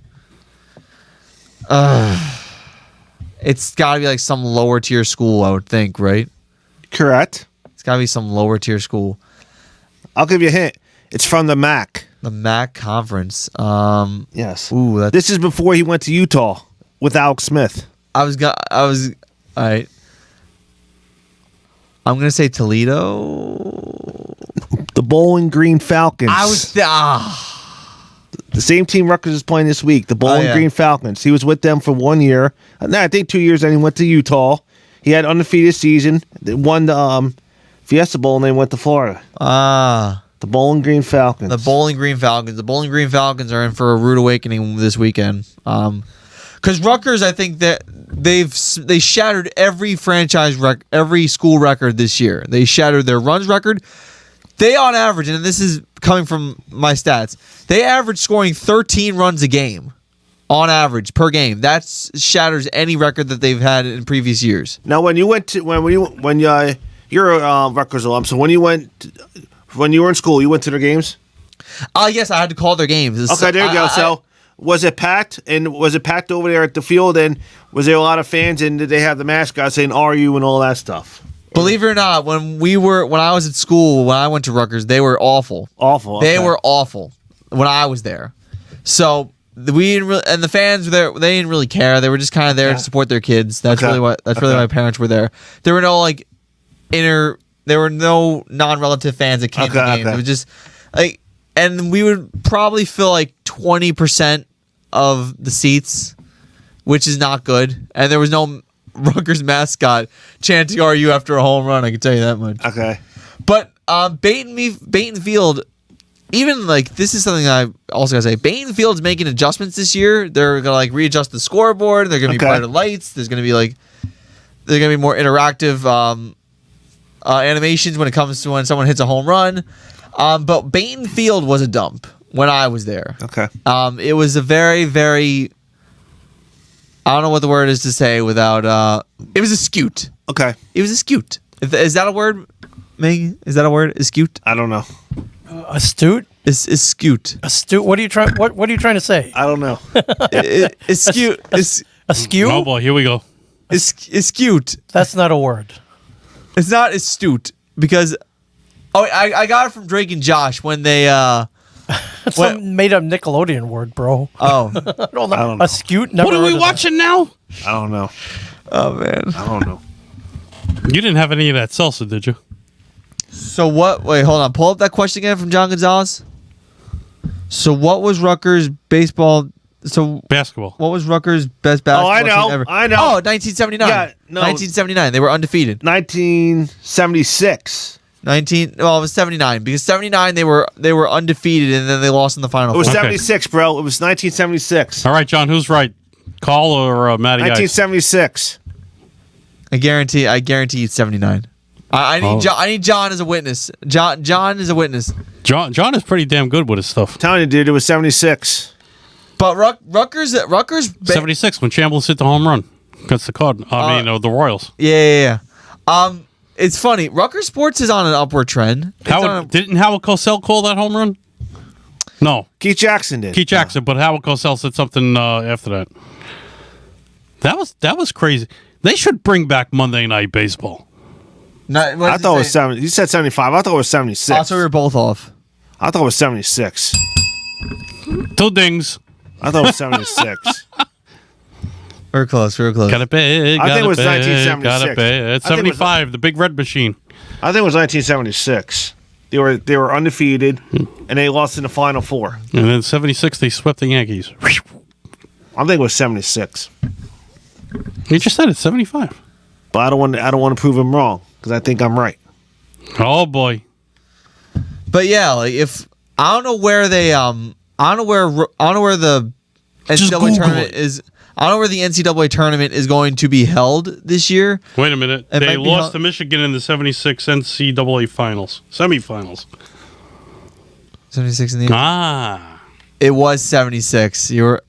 It's got to be like some lower tier school, I would think, right? Correct. It's got to be some lower tier school. I'll give you a hint. It's from the MAC. The MAC conference. Yes. Ooh, This is before he went to Utah with Alex Smith. all right. I'm gonna say Toledo. The Bowling Green Falcons. The same team Rutgers is playing this week. The Bowling Green Falcons. He was with them for 1 year. I think 2 years. Then he went to Utah. He had undefeated season. They won the Fiesta Bowl and they went to Florida. The Bowling Green Falcons. The Bowling Green Falcons. The Bowling Green Falcons are in for a rude awakening this weekend. Because Rutgers, I think that they shattered every every school record this year. They shattered their runs record. They on average, and this is coming from my stats, they average scoring 13 runs a game on average per game. That shatters any record that they've had in previous years. Now, when you went to you're a Rutgers alum, so when you were in school, you went to their games? Yes, I had to call their games. Okay, there you go. So was it packed? And was it packed over there at the field? And was there a lot of fans? And did they have the mascot saying "Are you" and all that stuff? Believe it or not, when I was at school, when I went to Rutgers, they were awful. Awful. They okay. were awful when I was there. So we didn't really, and the fans were there. They didn't really care. They were just kind of there to support their kids. That's really what. That's really why my parents were there. There were no there were no non-relative fans that came to the games. It was just and we would probably fill 20% of the seats, which is not good. And there was no Rutgers mascot chanting "Are you" after a home run. I can tell you that much. Okay. But Baton Field, even this is something I also gotta say. Baton Field's making adjustments this year. They're gonna readjust the scoreboard. They're gonna be brighter lights. There's gonna be more interactive animations when it comes to when someone hits a home run. But Baton Field was a dump when I was there. Okay. It was a very, very, I don't know what the word is to say without, it was a scoot. Okay. It was a scoot. Is that a word, Meg? Is that a word? A scoot? I don't know. Astute? Is scoot. Astute? What are you trying? What are you trying to say? I don't know. Is scoot. Askew? Oh boy, here we go. Is scoot. That's not a word. It's not astute because, I got it from Drake and Josh when they, It's some made up Nickelodeon word, bro. Oh. I don't know. Astute? Never What are heard we of watching now? I don't know. Oh, man. I don't know. You didn't have any of that salsa, did you? So what? Wait, hold on. Pull up that question again from John Gonzalez. So what was Rutgers baseball? So basketball. What was Rutgers' best basketball team ever? I know. Oh, 1979. Yeah, no. 1979. They were undefeated. 1976. Well, it was 79 because 79 they were undefeated and then they lost in the final. It was four. 76, bro. It was 1976. All right, John, who's right? Call or Matty Ice? 1976. I guarantee it's 79. I need John as a witness. John is a witness. John is pretty damn good with his stuff. Telling you, dude, it was 76. But Rutgers 76 when Chambliss hit the home run against the Card. The Royals. Yeah. It's funny. Rutgers sports is on an upward trend. Didn't Howard Cosell call that home run? No, Keith Jackson did. Keith Jackson, but Howard Cosell said something after that. That was crazy. They should bring back Monday Night Baseball. I thought it was 70. You said 75. I thought it was 76. Oh, so we were both off. I thought it was 76. 2 dings. I thought it was 76. We're close. Got it big. I think it was 1976. Got it big. It's 75, the big red machine. I think it was 1976. They were undefeated, and they lost in the Final Four. And then 76, they swept the Yankees. I think it was 76. You just said it's 75. But I don't want to prove him wrong because I think I'm right. Oh boy. But yeah, like if I don't know where they I don't know where the NCAA tournament is. I don't know where the NCAA tournament is going to be held this year. Wait a minute. They lost to Michigan in the 76 NCAA finals. Semifinals. 76 in the end. It was 76. It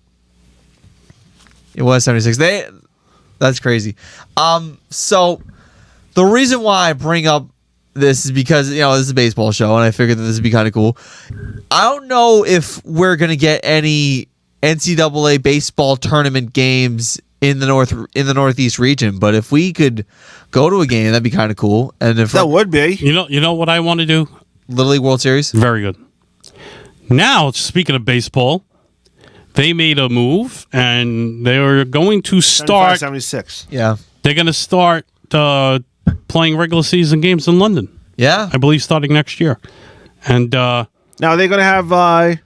was 76. That's crazy. So the reason why I bring up this is because, this is a baseball show and I figured that this would be kind of cool. I don't know if we're going to get any NCAA baseball tournament games in the Northeast region, but if we could go to a game, that'd be kind of cool. And if that would be, you know what I want to do? Little League World Series. Very good. Now, speaking of baseball, they made a move and they are going to start 76. Yeah, they're going to start playing regular season games in London. Yeah, I believe starting next year. And now are they going to have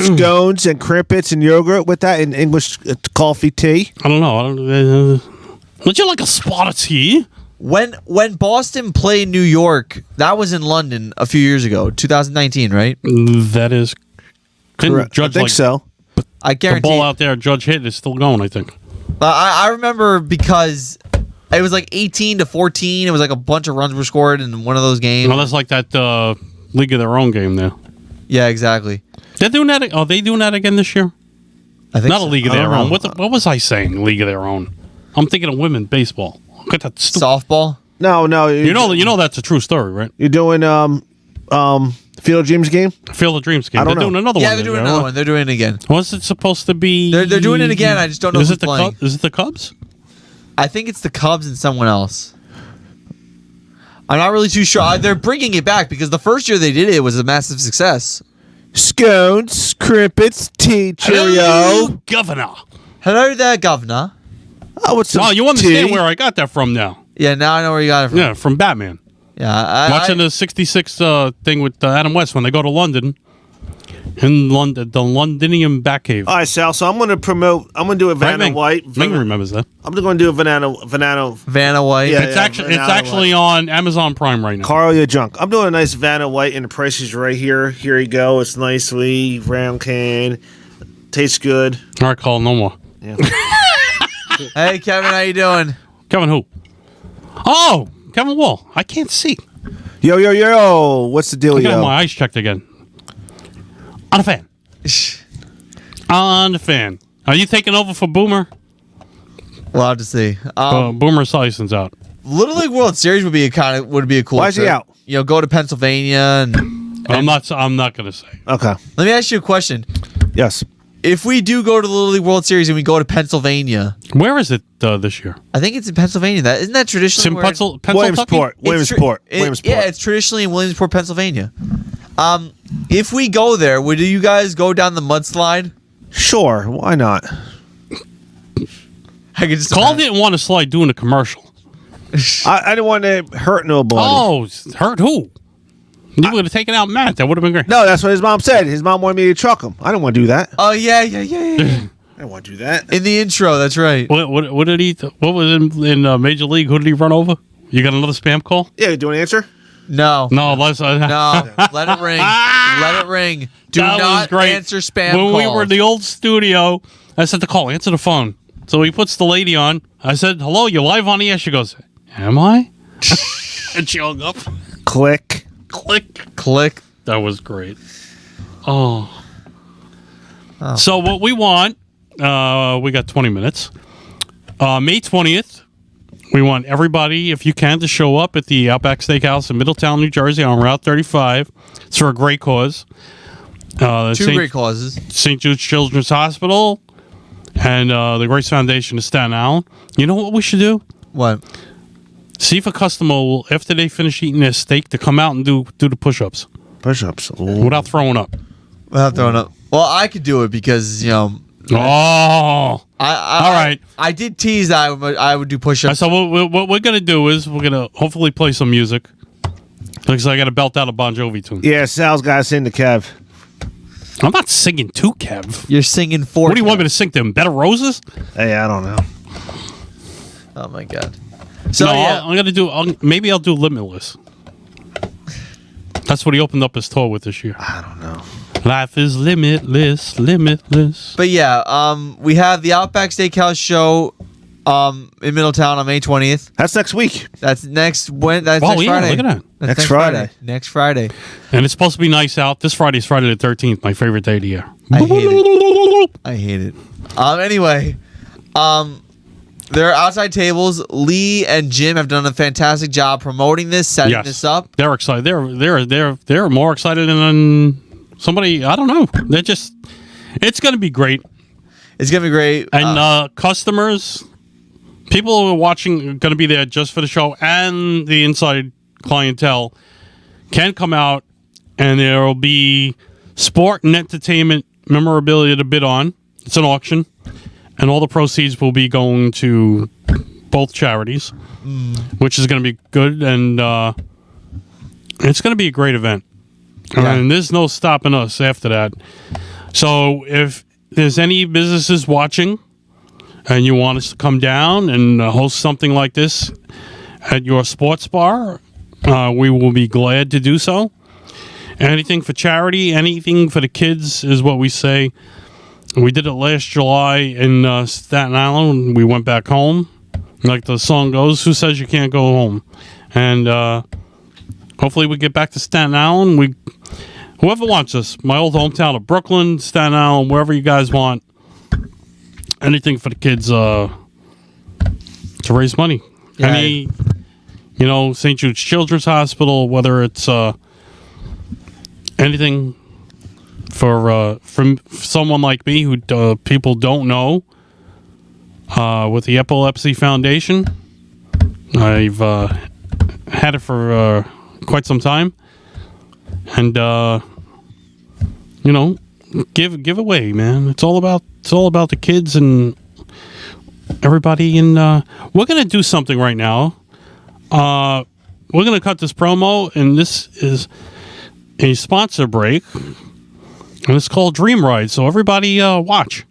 scones and crimpets and yogurt with that in English coffee tea? I don't know. Would you like a spot of tea? When Boston played New York, that was in London a few years ago, 2019, right? That is correct. I think so. I guarantee the ball out there Judge hit is still going, I think. I remember because it was like 18-14. It was like a bunch of runs were scored in one of those games. Well, that's like that League of Their Own game there. Yeah, exactly. They're doing that. Are they doing that again this year? I think not so. A League of Their Own. What was I saying? League of Their Own. I'm thinking of women baseball. Look at that softball. No. You know that's a true story, right? You're doing Field of Dreams game. Field of Dreams game. They're doing another one. Yeah, they're doing another one. They're doing it again. Was it supposed to be? They're doing it again. I just don't know who's playing. Is it the Cubs? I think it's the Cubs and someone else. I'm not really too sure. They're bringing it back because the first year they did it was a massive success. Scones, crimpets, tea, Cheerio. Hello, Governor. Hello there, Governor. Oh, what's some you understand tea? where I got that from now? Yeah, now I know where you got it from. Yeah, from Batman. Yeah, watching the '66 thing with Adam West when they go to London. In London, the Londinium Batcave. All right, Sal. So I'm going to promote. I'm going to do a Vanna White. Ming remembers that. I'm going to do a Vanna White. Yeah, it's actually on Amazon Prime right now. Carl, you're drunk. I'm doing a nice Vanna White, and the price is right here. Here you go. It's nicely round can. Tastes good. All right, Carl. No more. Yeah. Hey, Kevin, how you doing? Kevin who? Oh, Kevin Wall. I can't see. Yo. What's the deal, I got my eyes checked again. On the fan. On the fan. Are you taking over for Boomer? We'll have to see. Boomer's license out. Little League World Series would be a cool. Why is he out? Go to Pennsylvania and I'm not going to say. Okay. Let me ask you a question. Yes. If we do go to the Little League World Series and we go to Pennsylvania, where is it this year? I think it's in Pennsylvania. Isn't that traditionally it's in Williamsport. Williamsport. Yeah, it's traditionally in Williamsport, Pennsylvania. If we go there, would you guys go down the mudslide? Sure, why not? I could just Carl didn't want to slide doing a commercial. I didn't want to hurt nobody. Oh, hurt who? You would have taken out Matt. That would have been great. No, that's what his mom said. His mom wanted me to truck him. I didn't want to do that. Oh yeah. I didn't want to do that. In the intro, that's right. What did he? What was in Major League? Who did he run over? You got another spam call? Yeah, do you want to answer? No. No, let's. No, let it ring. Let it ring. Do not answer spam calls. When we were in the old studio, I said to call, answer the phone. So he puts the lady on. I said, hello, you're live on the air. She goes, am I? And she hung up. Click. Click. That was great. Oh. So what we want, we got 20 minutes. May 20th, we want everybody, if you can, to show up at the Outback Steakhouse in Middletown, New Jersey on Route 35. It's for a great cause. Two great causes. St. Jude's Children's Hospital and the Grace Foundation of Staten Island. You know what we should do? What? See if a customer will, after they finish eating their steak, to come out and do the push-ups. Push-ups. Without throwing up. Without throwing up. Well, I could do it because, you know... Oh! All right. I did tease that I would do push-ups. So what we're going to do is we're going to hopefully play some music. Because I got to belt out a Bon Jovi tune. Yeah, Sal's got to sing to Kev. I'm not singing to Kev. You're singing for What do you want me to sing to him? Bed of Roses? Hey, I don't know. Oh, my God. So, I'm going to do... maybe I'll do Limitless. That's what he opened up his tour with this year. I don't know. Life is limitless, limitless. But yeah, we have the Outback Steakhouse show in Middletown on May 20th. That's next week. That's next Friday. Look at that. That's Next Friday. Next Friday. And it's supposed to be nice out. This Friday is Friday the 13th, my favorite day of the year. I hate it. Anyway, there are outside tables. Lee and Jim have done a fantastic job promoting this, setting this up. They're excited. They're more excited than somebody. I don't know. They're just. It's going to be great. It's going to be great. And customers, people who are watching, are going to be there just for the show, and the inside clientele can come out, and there will be sport and entertainment memorabilia to bid on. It's an auction. And all the proceeds will be going to both charities, which is going to be good. And it's going to be a great event. Yeah. And there's no stopping us after that. So if there's any businesses watching and you want us to come down and host something like this at your sports bar, we will be glad to do so. Anything for charity, anything for the kids is what we say. We did it last July in Staten Island. We went back home. Like the song goes, who says you can't go home? And hopefully we get back to Staten Island. Whoever wants us, my old hometown of Brooklyn, Staten Island, wherever you guys want. Anything for the kids to raise money. Yeah. St. Jude's Children's Hospital, whether it's anything... from someone like me who people don't know, with the Epilepsy Foundation, I've had it for quite some time, and give away, man. It's all about the kids and everybody. And we're gonna do something right now. We're gonna cut this promo, and this is a sponsor break. And it's called Dream Ride, so everybody watch.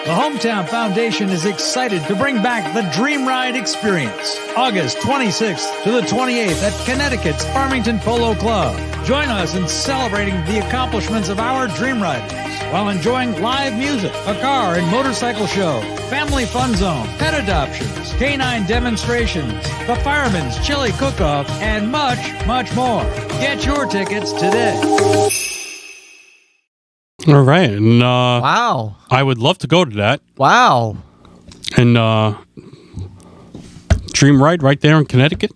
The Hometown Foundation is excited to bring back the Dream Ride experience, August 26th to the 28th at Connecticut's Farmington Polo Club. Join us in celebrating the accomplishments of our Dream Riders while enjoying live music, a car and motorcycle show, family fun zone, pet adoptions, canine demonstrations, the Fireman's Chili Cook-Off, and much, much more. Get your tickets today. All right, and wow, I would love to go to that. Wow, and Dream Ride right there in Connecticut,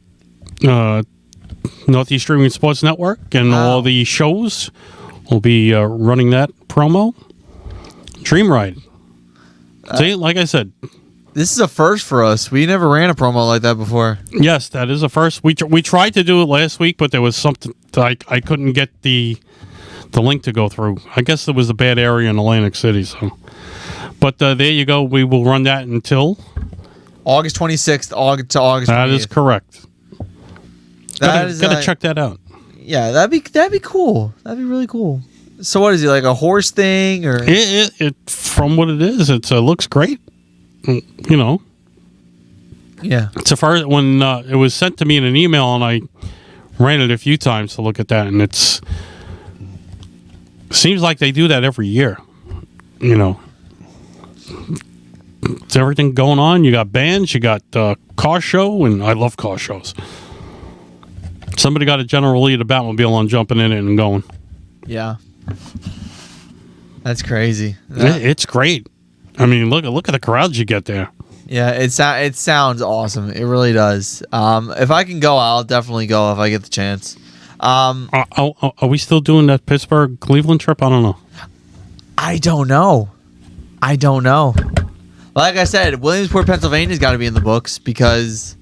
Northeast Streaming Sports Network, and all the shows will be running that promo. Dream Ride. See, like I said, this is a first for us. We never ran a promo like that before. Yes, that is a first. We tried to do it last week, but there was something I couldn't get the link to go through. I guess there was a bad area in Atlantic City. So, but there you go. We will run that until August 26th, August 28th. That is correct. Gotta check that out. Yeah, that'd be cool. That'd be really cool. So, what is it, like a horse thing, or it from what it is, it looks great. You know. Yeah. It's a first when it was sent to me in an email, and I ran it a few times to look at that, and it's. Seems like they do that every year, you know. it's everything going on. You got bands, you got car show, and I love car shows. Somebody got a General Lee at the Batmobile and jumping in it and going. Yeah. That's crazy. It's great. I mean, look at the crowds you get there. Yeah, it sounds awesome. It really does. If I can go, I'll definitely go if I get the chance. Are we still doing that Pittsburgh-Cleveland trip? I don't know. I don't know. Like I said, Williamsport, Pennsylvania's got to be in the books because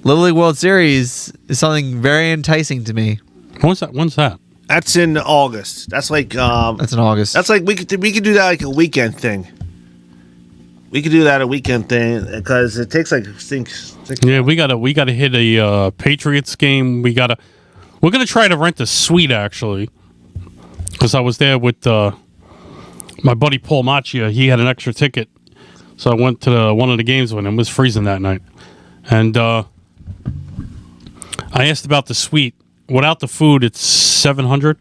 Little League World Series is something very enticing to me. When's that? That's in August. That's like That's in August. That's like we could do that like a weekend thing. We could do that a weekend thing because it takes like six Yeah, we gotta hit a Patriots game. We're gonna try to rent a suite actually, because I was there with my buddy Paul Macchia. He had an extra ticket, so I went to one of the games with him. It was freezing that night, and I asked about the suite. Without the food, it's $700,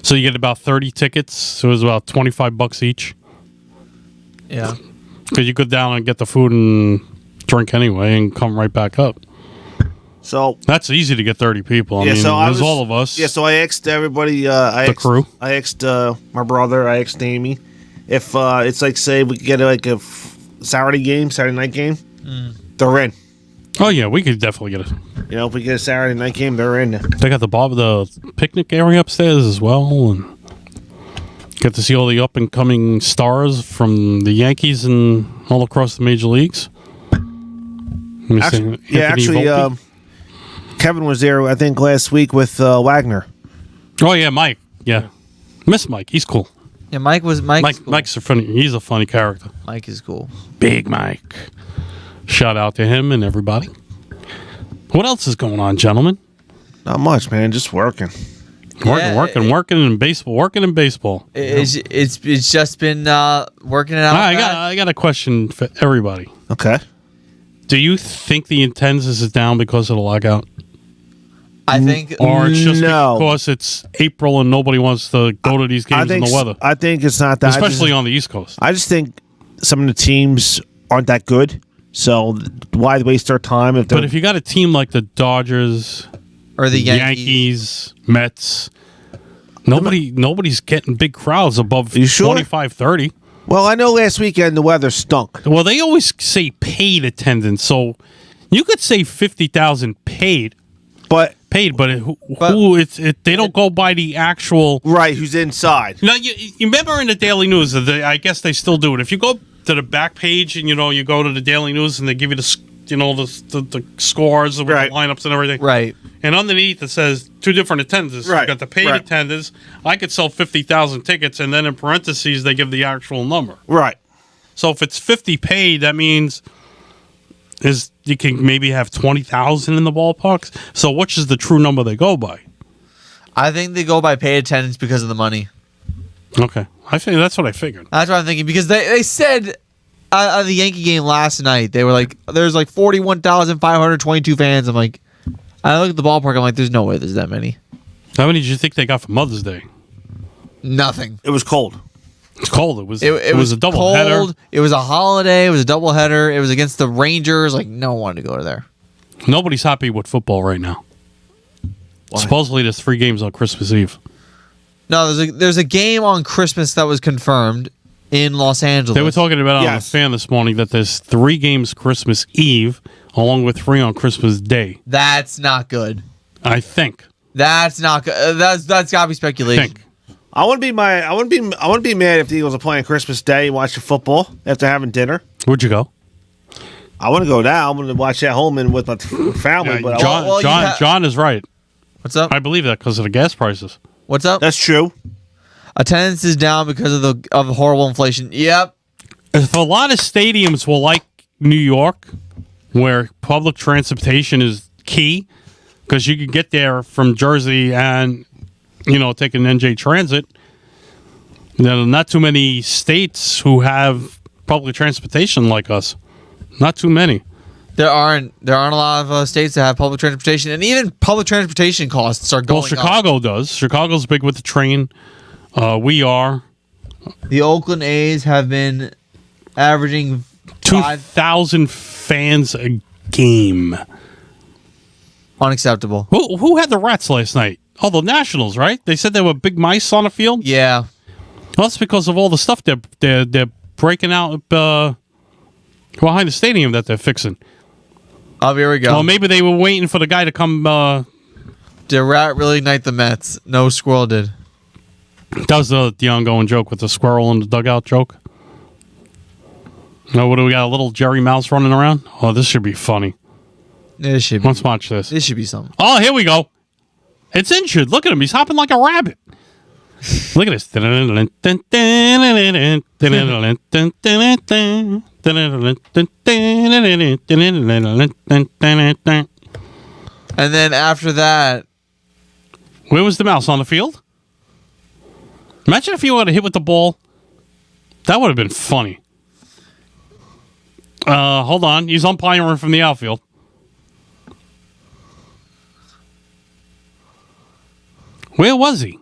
so you get about 30 tickets. So it was about $25 each. Yeah. Because you go down and get the food and drink anyway and come right back up. So that's easy to get 30 people. I mean, so there's all of us. Yeah, so I asked everybody. The crew. I asked my brother. I asked Amy if it's like, say, we could get like a Saturday night game. They're in. Oh yeah, we could definitely get it. You know, if we get a Saturday night game, they're in. They got the picnic area upstairs as well, and get to see all the up and coming stars from the Yankees and all across the major leagues. Actually, Kevin was there, I think, last week with Wagner. Oh yeah, Mike. Yeah, miss Mike. He's cool. Yeah, Mike's cool. Mike's a funny. He's a funny character. Mike is cool. Big Mike. Shout out to him and everybody. What else is going on, gentlemen? Not much, man. Just working. Working in baseball. It's just been working it out. I got a question for everybody. Okay. Do you think the attendance is down because of the lockout? I think, or it's just because it's April and nobody wants to go to these games in the weather. I think it's not that, especially on the East Coast. I just think some of the teams aren't that good. So why waste our time? But if you got a team like the Dodgers or the Yankees, Mets, nobody's getting big crowds above 25, 30. Well, I know last weekend the weather stunk. Well, they always say paid attendance, so you could say 50,000 paid, but they don't go by the actual who's inside. Now you remember in the Daily News, I guess they still do it. If you go to the back page and you go to the Daily News and they give you the scores with the lineups and everything. Right. And underneath it says two different attendances. Right. You got the paid attendance. I could sell 50,000 tickets, and then in parentheses they give the actual number. Right. So if it's 50 paid, that means you can maybe have 20,000 in the ballparks. So which is the true number they go by? I think they go by paid attendance because of the money. Okay. I think that's what I figured. That's what I'm thinking, because they said at the Yankee game last night, they were like, there's like 41,522 fans. I'm like, I look at the ballpark, I'm like, there's no way there's that many. How many did you think they got for Mother's Day? Nothing. It was cold. It's cold. It was a double cold. header. It was a holiday. It was a double header. It was against the Rangers. Like, no one wanted to go there. Nobody's happy with football right now. Why? Supposedly there's 3 games on Christmas Eve. No, there's a game on Christmas that was confirmed in Los Angeles. They were talking about on the fan this morning that there's 3 games Christmas Eve, along with 3 on Christmas Day. That's not good. I think. That's not good. That's gotta be speculation. I wouldn't be mad if the Eagles are playing Christmas Day and watching football after having dinner. Where'd you go? I want to go now. I'm going to watch at home and with my family. Yeah, but John is right. What's up? I believe that because of the gas prices. What's up? That's true. Attendance is down because of horrible inflation. Yep. If a lot of stadiums will like New York, where public transportation is key, because you can get there from Jersey and take an NJ Transit. There are not too many states who have public transportation like us. Not too many. There aren't a lot of states that have public transportation, and even public transportation costs are going up. Well, Chicago does. Chicago's big with the train. We are. The Oakland A's have been averaging 2,000 fans a game. Unacceptable. Who had the rats last night? Oh, the Nationals, right? They said there were big mice on the field. Yeah. Well, that's because of all the stuff they're breaking out behind the stadium that they're fixing. Oh, here we go. Well, maybe they were waiting for the guy to come. Did a rat really ignite the Mets? No, squirrel did. That was the ongoing joke with the squirrel in the dugout joke. No, what do we got? A little Jerry Mouse running around? Oh, this should be funny. This should be. Let's watch this. This should be something. Oh, here we go. It's injured. Look at him. He's hopping like a rabbit. Look at this. And then after that, where was the mouse? On the field? Imagine if he would have hit with the ball. That would have been funny. Hold on. He's umpiring from the outfield. Where was he?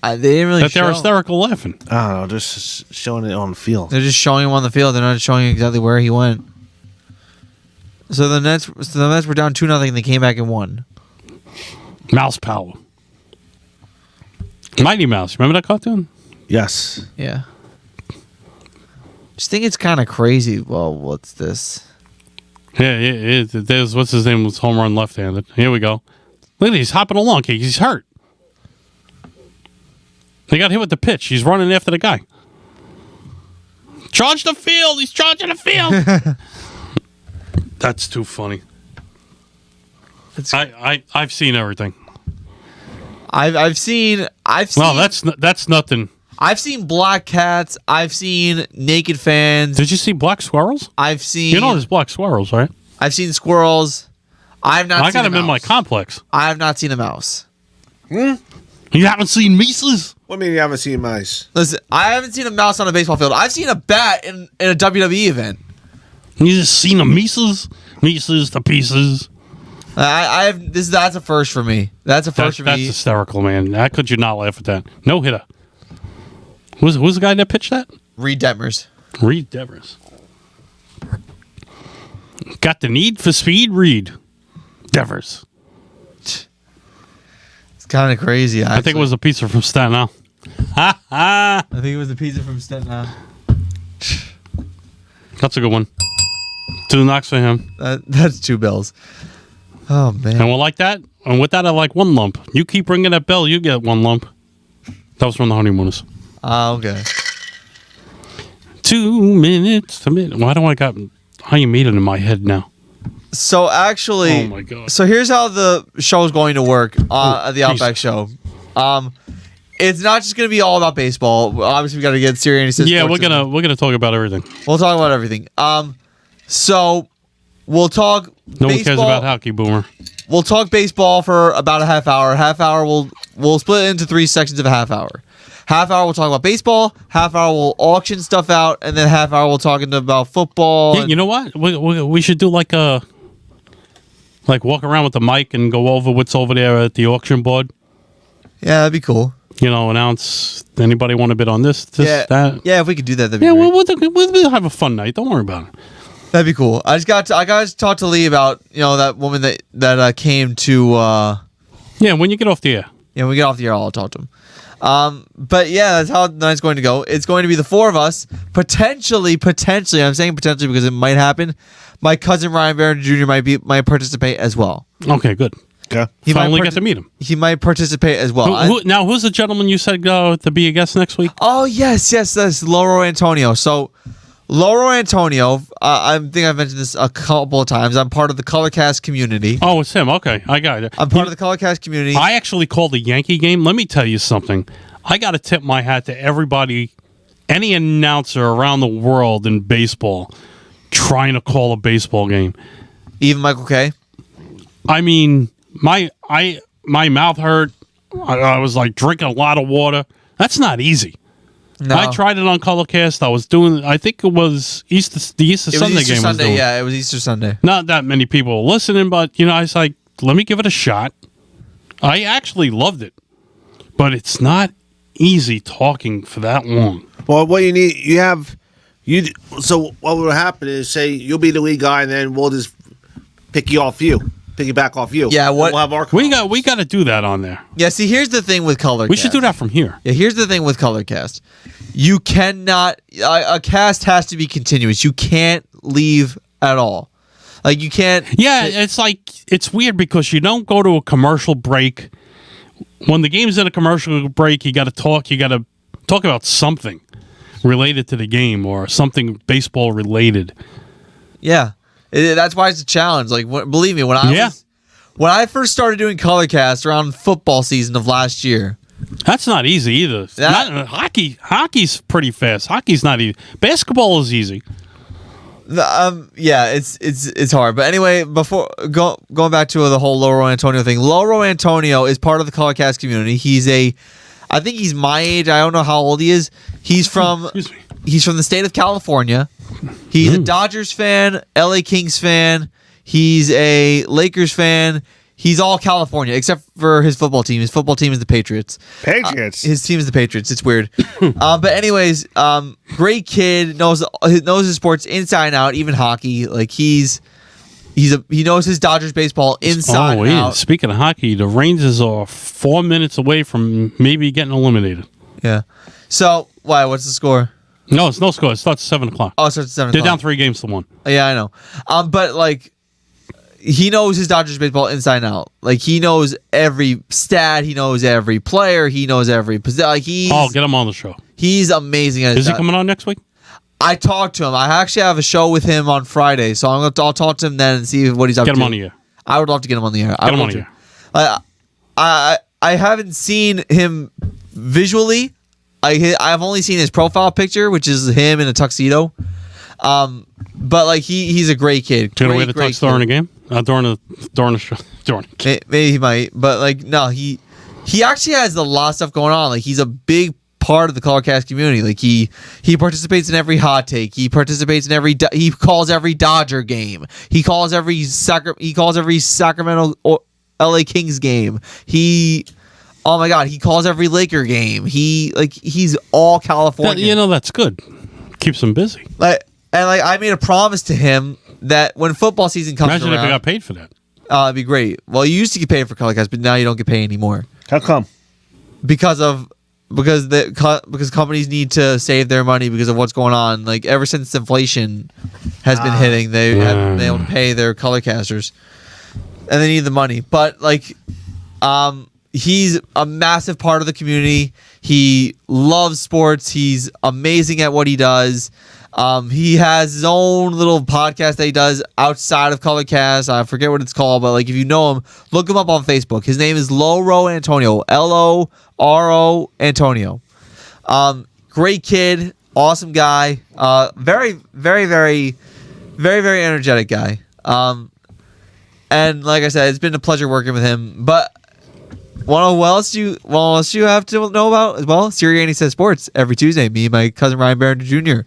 they didn't really That show. they're hysterical laughing. I don't know. Just showing it on the field. They're just showing him on the field. They're not showing exactly where he went. So the Mets were down 2-0 and they came back and won. Mouse power. Mighty Mouse. Remember that cartoon? Yes. Yeah. Just think it's kind of crazy. Well, what's this? Yeah. There's what's his name was home run left-handed. Here we go. Look at he's hopping along. He's hurt. They got hit with the pitch. He's running after the guy. Charge the field. He's charging the field. That's too funny. I've seen everything. I've seen. Well, that's nothing. I've seen black cats. I've seen naked fans. Did you see black squirrels? I've seen. You know there's black squirrels, right? I've seen squirrels. I've not. I seen got a them in my mouse. complex. I have not seen a mouse. You haven't seen mices? What do you mean you haven't seen mice? Listen, I haven't seen a mouse on a baseball field. I've seen a bat in a WWE event. You just seen the mices? Mices to pieces. I have. That's a first for me. That's a first for That's me. hysterical, man. How could you not laugh at that? No hitter. Who's the guy that pitched that? Reed Detmers. Reed Devers. Got the need for speed, Reed Devers. It's kind of crazy. Actually. I think it was a pizza from Staten Island. I think it was the pizza from Staten Island. That's a good one. 2 knocks for him. That's 2 bells. Oh man. And we'll like that. And with that, I like 1 lump. You keep ringing that bell, you get 1 lump. That was from the Honeymooners. Okay. 2 minutes to minute. Why do I got how you made it in my head now? So actually, Oh my God. So here's how the show is going to work at the Outback Show. It's not just going to be all about baseball. Obviously, we got to get Siriani. Yeah, we're gonna talk about everything. We'll talk about everything. So we'll talk. No one baseball. cares about hockey, Boomer. We'll talk baseball for about a half hour. Half hour we'll split it into 3 sections of a half hour. Half hour we'll talk about baseball. Half hour we'll auction stuff out, and then half hour we'll talk about football. Yeah, you know what? We should do like walk around with the mic and go over what's over there at the auction board. Yeah, that'd be cool. You know, announce anybody want to bid on this, that. Yeah, if we could do that, that'd be Yeah, great. we'll have a fun night. Don't worry about it. That'd be cool. I got to talk to Lee about that woman that came to. Yeah, when you get off the air. Yeah, when we get off the air, I'll talk to him. But yeah, that's how the night's going to go. It's going to be the 4 of us. Potentially, I'm saying potentially because it might happen. My cousin Ryan Barron Jr. might participate as well. Okay, good. Okay. He Finally might get to meet him. He might participate as well. Now, who's the gentleman you said to be a guest next week? Oh yes, that's Lauro Antonio. So, Lauro Antonio, I think I've mentioned this a couple of times. I'm part of the Colorcast community. Oh, it's him. Okay, I got it. I'm part of the Colorcast community. I actually called a Yankee game. Let me tell you something. I got to tip my hat to everybody, any announcer around the world in baseball trying to call a baseball game. Even Michael Kay? I mean, my mouth hurt. I was like drinking a lot of water. That's not easy. No. I tried it on Colorcast. I was doing. I think it was the Easter Sunday Easter game. Sunday, was doing. yeah, it was Easter Sunday. Not that many people were listening, but I was like, let me give it a shot. I actually loved it, but it's not easy talking for that long. Well, what you need, you have So what will happen is, say you'll be the lead guy, and then we'll just piggyback off you. Yeah, what- We'll have our We got to do that on there. Yeah, see, here's the thing with Colorcast. We should do that from here. Yeah, here's the thing with Colorcast. You cannot. A cast has to be continuous. You can't leave at all. Like, you can't. Yeah, it's weird because you don't go to a commercial break. When the game's in a commercial break, you got to talk. You got to talk about something related to the game or something baseball related. Yeah, that's why it's a challenge. Like, believe me, when I first started doing Colorcast around football season of last year. That's not easy either. Hockey's pretty fast. Hockey's not easy. Basketball is easy. Yeah, it's hard. But anyway, before going back to the whole Loro Antonio thing, Loro Antonio is part of the Colorcast community. I think he's my age. I don't know how old he is. He's from the state of California. He's a Dodgers fan, LA Kings fan. He's a Lakers fan. He's all California except for his football team. His football team is the Patriots. His team is the Patriots. It's weird. But anyways, great kid, knows his sports inside and out, even hockey. Like he knows his Dodgers baseball inside and out. Speaking of hockey, the Rangers are 4 minutes away from maybe getting eliminated. Yeah. So why? What's the score? No, it's no score. It starts at 7:00. Oh, it starts at 7:00. They're down 3 games to 1. Yeah, I know. But like, he knows his Dodgers baseball inside and out. Like, he knows every stat. He knows every player. He knows every position. Like, get him on the show. He's amazing at Is he coming on next week? I talked to him. I actually have a show with him on Friday, so I'll talk to him then and see what he's up to. Get him on the air. I would love to get him on the air. Get him on the air. I haven't seen him visually. I've only seen his profile picture, which is him in a tuxedo. But like he's a great kid. Gonna wear the tux during the game? During the show. Maybe he might, but like no, he actually has a lot of stuff going on. Like, he's a big part of the Colorcast community. Like, he participates in every hot take. He participates in he calls every Dodger game. He calls every Sacramento or LA Kings game. Oh my God, he calls every Laker game. He's all California. That's good. Keeps him busy. I made a promise to him that when football season comes Imagine around, if he got paid for that. It'd be great. Well, you used to get paid for Colorcast, but now you don't get paid anymore. How come? Because companies need to save their money because of what's going on. Like, ever since inflation has been hitting, they haven't been able to pay their Colorcasters, and they need the money. But like, he's a massive part of the community. He loves sports. He's amazing at what he does. He has his own little podcast that he does outside of Colorcast. I forget what it's called, but like, if you know him, look him up on Facebook. His name is Loro Antonio. Loro Antonio. Great kid, awesome guy. Very, very, very, very, very energetic guy. And like I said, it's been a pleasure working with him. But what else you have to know about as well? Siriani Says Sports every Tuesday. Me and my cousin Ryan Barron Jr.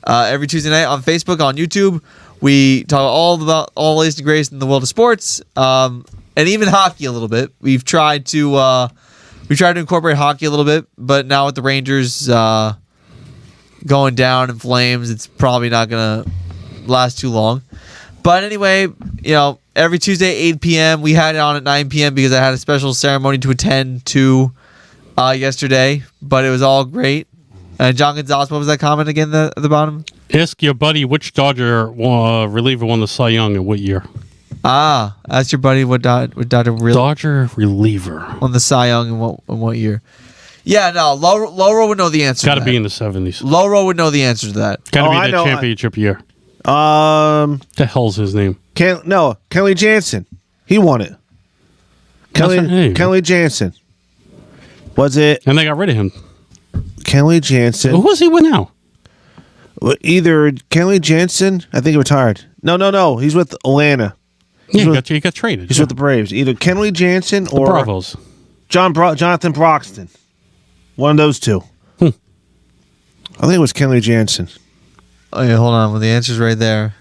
Every Tuesday night on Facebook, on YouTube, we talk all about all the latest and greatest in the world of sports, and even hockey a little bit. We've tried to incorporate hockey a little bit, but now with the Rangers going down in flames, it's probably not gonna last too long. But anyway, every Tuesday 8 p.m. We had it on at 9 p.m. because I had a special ceremony to attend to yesterday, but it was all great. And John Gonzalez, what was that comment again at the bottom? Ask your buddy which Dodger reliever won the Cy Young in what year. Ask your buddy what Dodger reliever won the Cy Young in what year. Yeah, no, Loro would know the answer. Got to be in the 70s. Loro would know the answer to that. Got to be that championship year. The hell's his name? Kelly Jansen. He won it. Kelly Jansen. Was it? And they got rid of him. Kelly Jansen. Who was he with now? Either Kelly Jansen, I think he retired. No. He's with Atlanta. He got traded. He's with the Braves. Either Kelly Jansen or the Bravos. Jonathan Broxton. One of those two. I think it was Kelly Jansen. Oh yeah, hold on. Well, the answer's right there.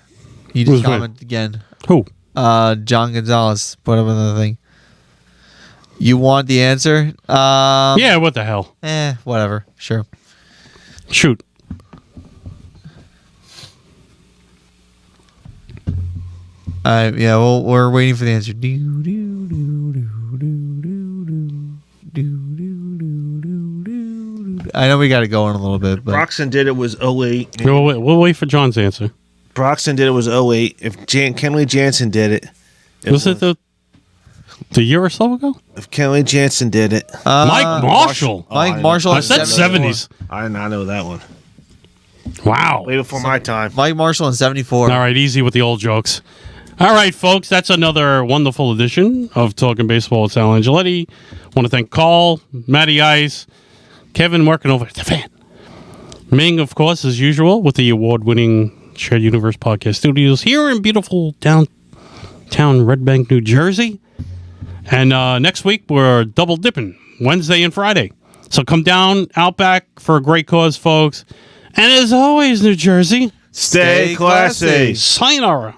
You just commented again. Who? John Gonzalez. Whatever the thing. You want the answer? Yeah, what the hell? Whatever. Sure. Shoot. Yeah, well, we're waiting for the answer. I know we got to go in a little bit, but Broxton did it was 08. We'll wait for John's answer. Broxton did it was 08. If Kenley Jansen did it, Was it the year or so ago? If Kenley Jansen did it, Mike Marshall. Mike Marshall. I said 70s. I did not know that one. Wow. Way before my time. Mike Marshall in 74. All right, easy with the old jokes. All right, folks, that's another wonderful edition of Talking Baseball with Sal Angioletti. Want to thank Carl, Matty Ice, Kevin working over at the fan. Ming, of course, as usual, with the award-winning Shared Universe Podcast Studios here in beautiful downtown Red Bank, New Jersey. And next week, we're double dipping, Wednesday and Friday. So come down, Outback, for a great cause, folks. And as always, New Jersey, Stay classy. Sayonara.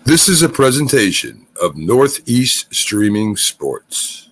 This is a presentation of Northeast Streaming Sports.